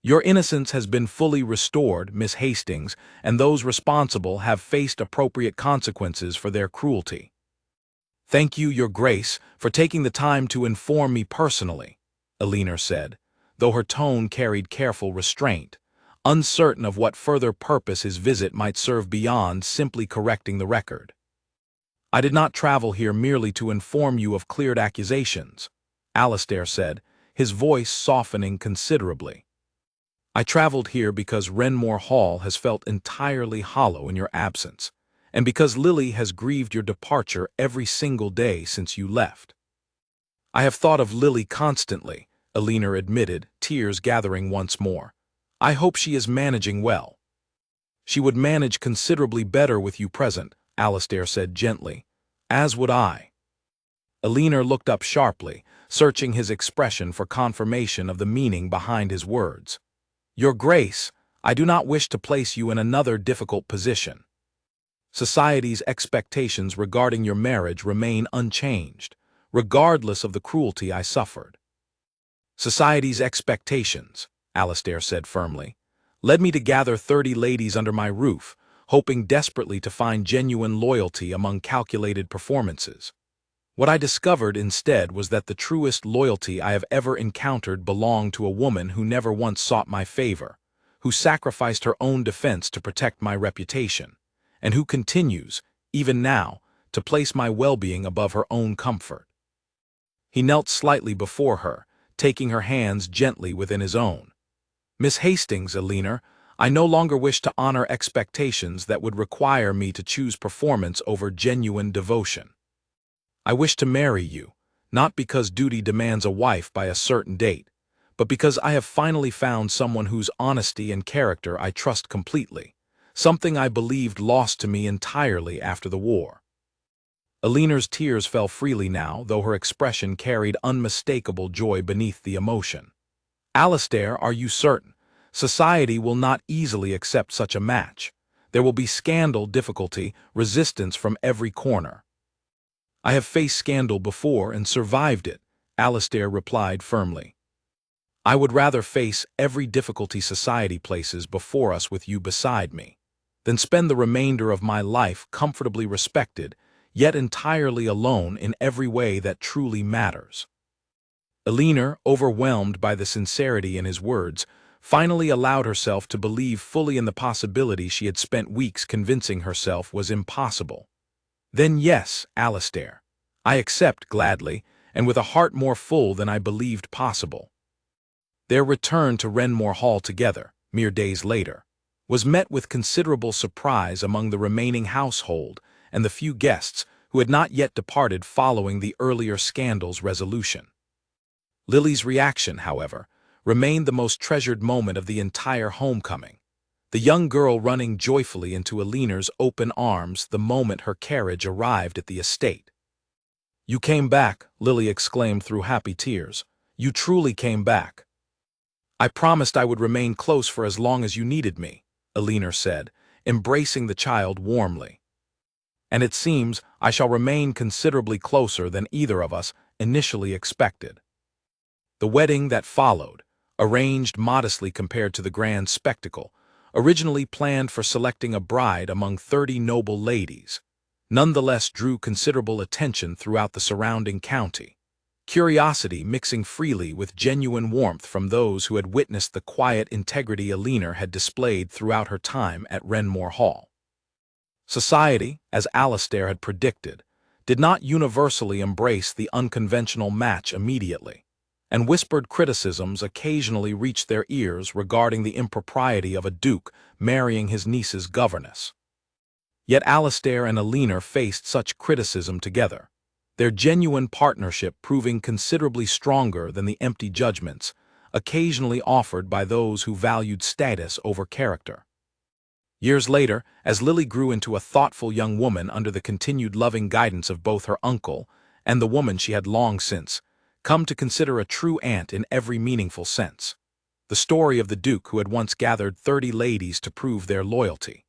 "Your innocence has been fully restored, Miss Hastings, and those responsible have faced appropriate consequences for their cruelty." "Thank you, Your Grace, for taking the time to inform me personally," Elinor said, though her tone carried careful restraint, uncertain of what further purpose his visit might serve beyond simply correcting the record. "I did not travel here merely to inform you of cleared accusations," Alastair said, his voice softening considerably. "I traveled here because Renmore Hall has felt entirely hollow in your absence, and because Lily has grieved your departure every single day since you left." "I have thought of Lily constantly," Elinor admitted, tears gathering once more. "I hope she is managing well." "She would manage considerably better with you present," Alastair said gently. "As would I." Elinor looked up sharply, searching his expression for confirmation of the meaning behind his words. "Your Grace, I do not wish to place you in another difficult position. Society's expectations regarding your marriage remain unchanged, regardless of the cruelty I suffered." "Society's expectations," Alastair said firmly, "led me to gather 30 ladies under my roof, hoping desperately to find genuine loyalty among calculated performances. What I discovered instead was that the truest loyalty I have ever encountered belonged to a woman who never once sought my favor, who sacrificed her own defense to protect my reputation, and who continues, even now, to place my well-being above her own comfort." He knelt slightly before her, taking her hands gently within his own. "Miss Hastings, Elinor, I no longer wish to honor expectations that would require me to choose performance over genuine devotion. I wish to marry you, not because duty demands a wife by a certain date, but because I have finally found someone whose honesty and character I trust completely, something I believed lost to me entirely after the war." Elinor's tears fell freely now, though her expression carried unmistakable joy beneath the emotion. "Alastair, are you certain? Society will not easily accept such a match. There will be scandal, difficulty, resistance from every corner." "I have faced scandal before and survived it," Alastair replied firmly. "I would rather face every difficulty society places before us with you beside me, than spend the remainder of my life comfortably respected, yet entirely alone in every way that truly matters." Elinor, overwhelmed by the sincerity in his words, finally allowed herself to believe fully in the possibility she had spent weeks convincing herself was impossible. "Then yes, Alastair, I accept gladly, and with a heart more full than I believed possible." Their return to Renmore Hall together, mere days later, was met with considerable surprise among the remaining household and the few guests who had not yet departed following the earlier scandal's resolution. Lily's reaction, however, remained the most treasured moment of the entire homecoming, the young girl running joyfully into Elinor's open arms the moment her carriage arrived at the estate. "You came back," Lily exclaimed through happy tears. "You truly came back." "I promised I would remain close for as long as you needed me," Elinor said, embracing the child warmly. "And it seems I shall remain considerably closer than either of us initially expected." The wedding that followed, arranged modestly compared to the grand spectacle, originally planned for selecting a bride among 30 noble ladies, nonetheless drew considerable attention throughout the surrounding county, curiosity mixing freely with genuine warmth from those who had witnessed the quiet integrity Alina had displayed throughout her time at Renmore Hall. Society, as Alastair had predicted, did not universally embrace the unconventional match immediately, and whispered criticisms occasionally reached their ears regarding the impropriety of a duke marrying his niece's governess. Yet Alastair and Alina faced such criticism together, their genuine partnership proving considerably stronger than the empty judgments occasionally offered by those who valued status over character. Years later, as Lily grew into a thoughtful young woman under the continued loving guidance of both her uncle and the woman she had long since come to consider a true aunt in every meaningful sense, the story of the Duke who had once gathered 30 ladies to prove their loyalty,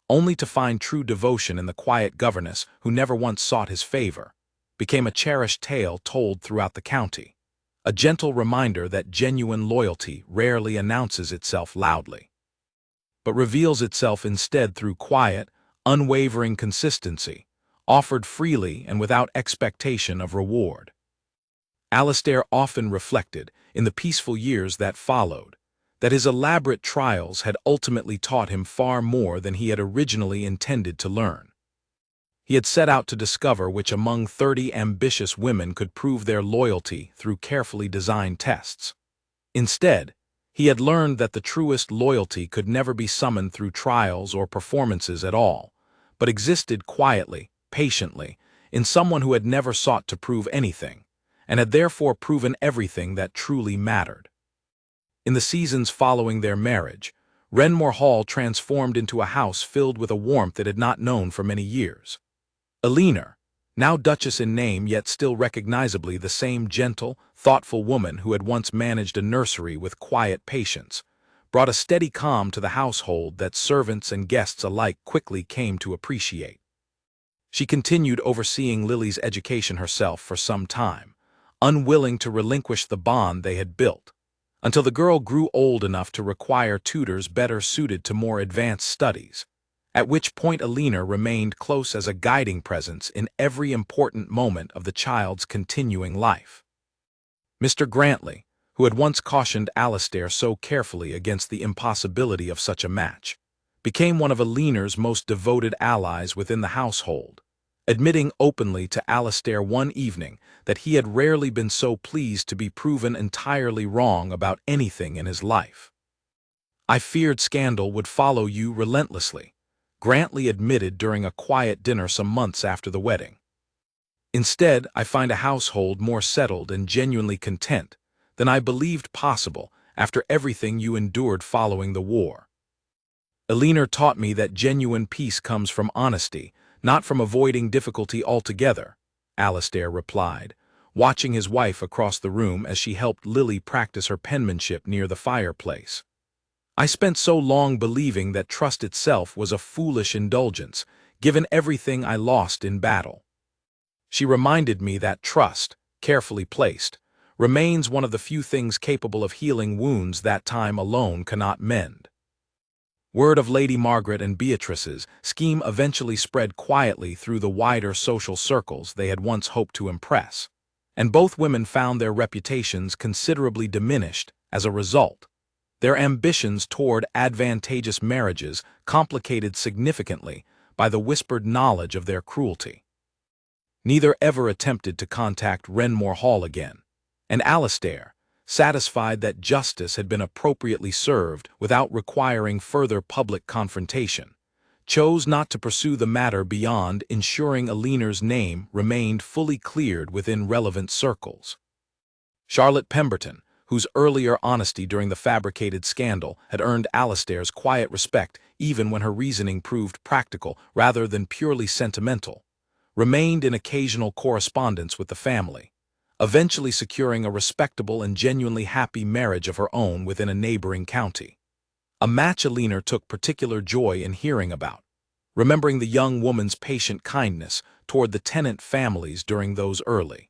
only to find true devotion in the quiet governess who never once sought his favor, became a cherished tale told throughout the county, a gentle reminder that genuine loyalty rarely announces itself loudly, but reveals itself instead through quiet, unwavering consistency, offered freely and without expectation of reward. Alastair often reflected, in the peaceful years that followed, that his elaborate trials had ultimately taught him far more than he had originally intended to learn. He had set out to discover which among 30 ambitious women could prove their loyalty through carefully designed tests. Instead, he had learned that the truest loyalty could never be summoned through trials or performances at all, but existed quietly, patiently, in someone who had never sought to prove anything, and had therefore proven everything that truly mattered. In the seasons following their marriage, Renmore Hall transformed into a house filled with a warmth it had not known for many years. Alina, now Duchess in name yet still recognizably the same gentle, thoughtful woman who had once managed a nursery with quiet patience, brought a steady calm to the household that servants and guests alike quickly came to appreciate. She continued overseeing Lily's education herself for some time, unwilling to relinquish the bond they had built, until the girl grew old enough to require tutors better suited to more advanced studies, at which point Alina remained close as a guiding presence in every important moment of the child's continuing life. Mr. Grantley, who had once cautioned Alastair so carefully against the impossibility of such a match, became one of Alina's most devoted allies within the household, admitting openly to Alastair one evening that he had rarely been so pleased to be proven entirely wrong about anything in his life. "I feared scandal would follow you relentlessly," Grantley admitted during a quiet dinner some months after the wedding. "Instead, I find a household more settled and genuinely content than I believed possible after everything you endured following the war. Alina taught me that genuine peace comes from honesty, not from avoiding difficulty altogether," Alastair replied, watching his wife across the room as she helped Lily practice her penmanship near the fireplace. "I spent so long believing that trust itself was a foolish indulgence, given everything I lost in battle. She reminded me that trust, carefully placed, remains one of the few things capable of healing wounds that time alone cannot mend." Word of Lady Margaret and Beatrice's scheme eventually spread quietly through the wider social circles they had once hoped to impress, and both women found their reputations considerably diminished as a result, their ambitions toward advantageous marriages complicated significantly by the whispered knowledge of their cruelty. Neither ever attempted to contact Renmore Hall again, and Alastair, satisfied that justice had been appropriately served without requiring further public confrontation, chose not to pursue the matter beyond ensuring Alina's name remained fully cleared within relevant circles. Charlotte Pemberton, whose earlier honesty during the fabricated scandal had earned Alastair's quiet respect even when her reasoning proved practical rather than purely sentimental, remained in occasional correspondence with the family, eventually securing a respectable and genuinely happy marriage of her own within a neighboring county. A match Alina took particular joy in hearing about, remembering the young woman's patient kindness toward the tenant families during those early,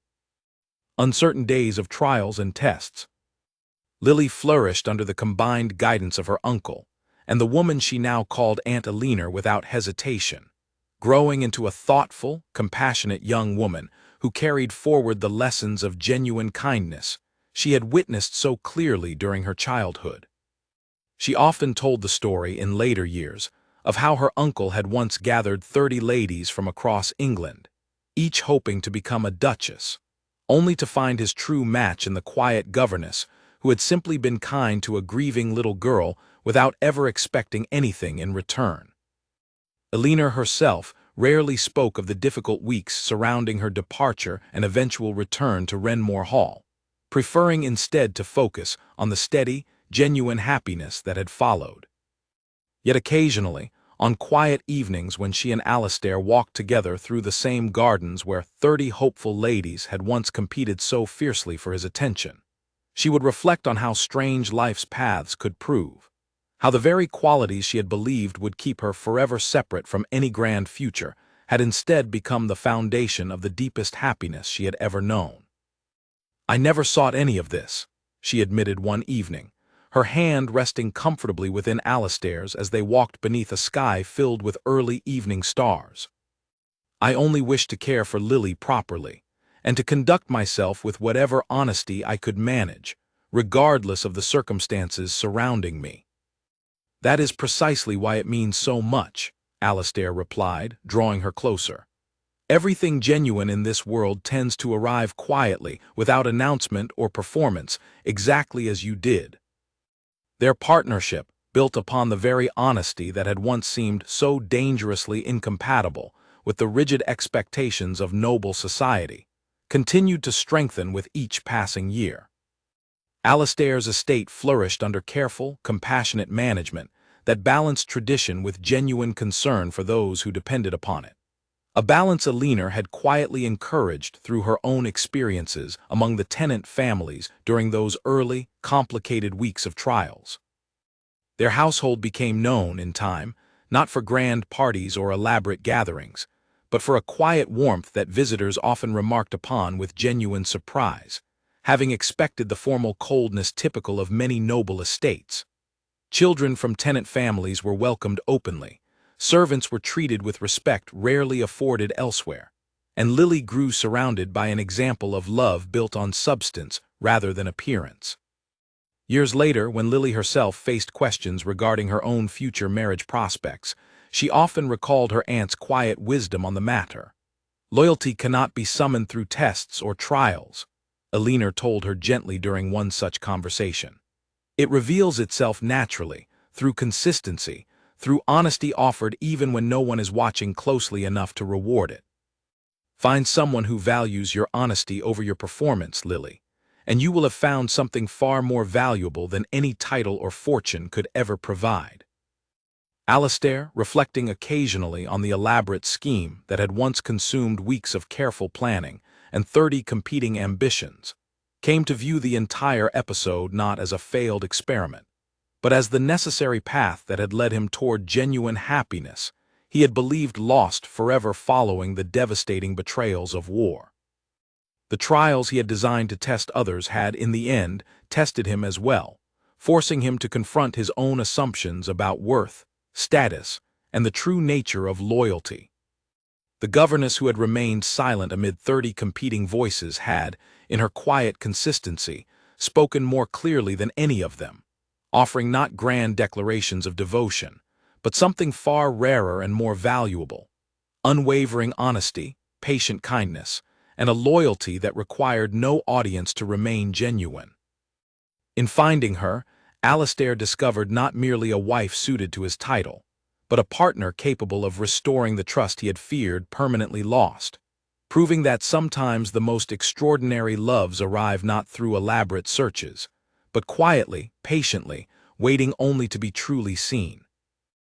uncertain days of trials and tests. Lily flourished under the combined guidance of her uncle, and the woman she now called Aunt Alina without hesitation, growing into a thoughtful, compassionate young woman who carried forward the lessons of genuine kindness she had witnessed so clearly during her childhood. She often told the story in later years of how her uncle had once gathered 30 ladies from across England, each hoping to become a duchess, only to find his true match in the quiet governess who had simply been kind to a grieving little girl without ever expecting anything in return. Eleanor herself rarely spoke of the difficult weeks surrounding her departure and eventual return to Renmore Hall, preferring instead to focus on the steady, genuine happiness that had followed. Yet occasionally, on quiet evenings when she and Alastair walked together through the same gardens where 30 hopeful ladies had once competed so fiercely for his attention, she would reflect on how strange life's paths could prove, how the very qualities she had believed would keep her forever separate from any grand future had instead become the foundation of the deepest happiness she had ever known. "I never sought any of this," she admitted one evening, her hand resting comfortably within Alastair's as they walked beneath a sky filled with early evening stars. "I only wished to care for Lily properly, and to conduct myself with whatever honesty I could manage, regardless of the circumstances surrounding me." "That is precisely why it means so much," Alastair replied, drawing her closer. "Everything genuine in this world tends to arrive quietly, without announcement or performance, exactly as you did." Their partnership, built upon the very honesty that had once seemed so dangerously incompatible with the rigid expectations of noble society, continued to strengthen with each passing year. Alastair's estate flourished under careful, compassionate management that balanced tradition with genuine concern for those who depended upon it. A balance Eleanor had quietly encouraged through her own experiences among the tenant families during those early, complicated weeks of trials. Their household became known, in time, not for grand parties or elaborate gatherings, but for a quiet warmth that visitors often remarked upon with genuine surprise, having expected the formal coldness typical of many noble estates. Children from tenant families were welcomed openly, servants were treated with respect rarely afforded elsewhere, and Lily grew surrounded by an example of love built on substance rather than appearance. Years later, when Lily herself faced questions regarding her own future marriage prospects, she often recalled her aunt's quiet wisdom on the matter. "Loyalty cannot be summoned through tests or trials," Eleanor told her gently during one such conversation. "It reveals itself naturally, through consistency, through honesty offered even when no one is watching closely enough to reward it. Find someone who values your honesty over your performance, Lily, and you will have found something far more valuable than any title or fortune could ever provide." Alastair, reflecting occasionally on the elaborate scheme that had once consumed weeks of careful planning and 30 competing ambitions, came to view the entire episode not as a failed experiment, but as the necessary path that had led him toward genuine happiness he had believed lost forever following the devastating betrayals of war. The trials he had designed to test others had, in the end, tested him as well, forcing him to confront his own assumptions about worth, status, and the true nature of loyalty. The governess who had remained silent amid 30 competing voices had, in her quiet consistency, spoken more clearly than any of them, offering not grand declarations of devotion, but something far rarer and more valuable: unwavering honesty, patient kindness, and a loyalty that required no audience to remain genuine. In finding her, Alastair discovered not merely a wife suited to his title, but a partner capable of restoring the trust he had feared permanently lost, proving that sometimes the most extraordinary loves arrive not through elaborate searches, but quietly, patiently, waiting only to be truly seen.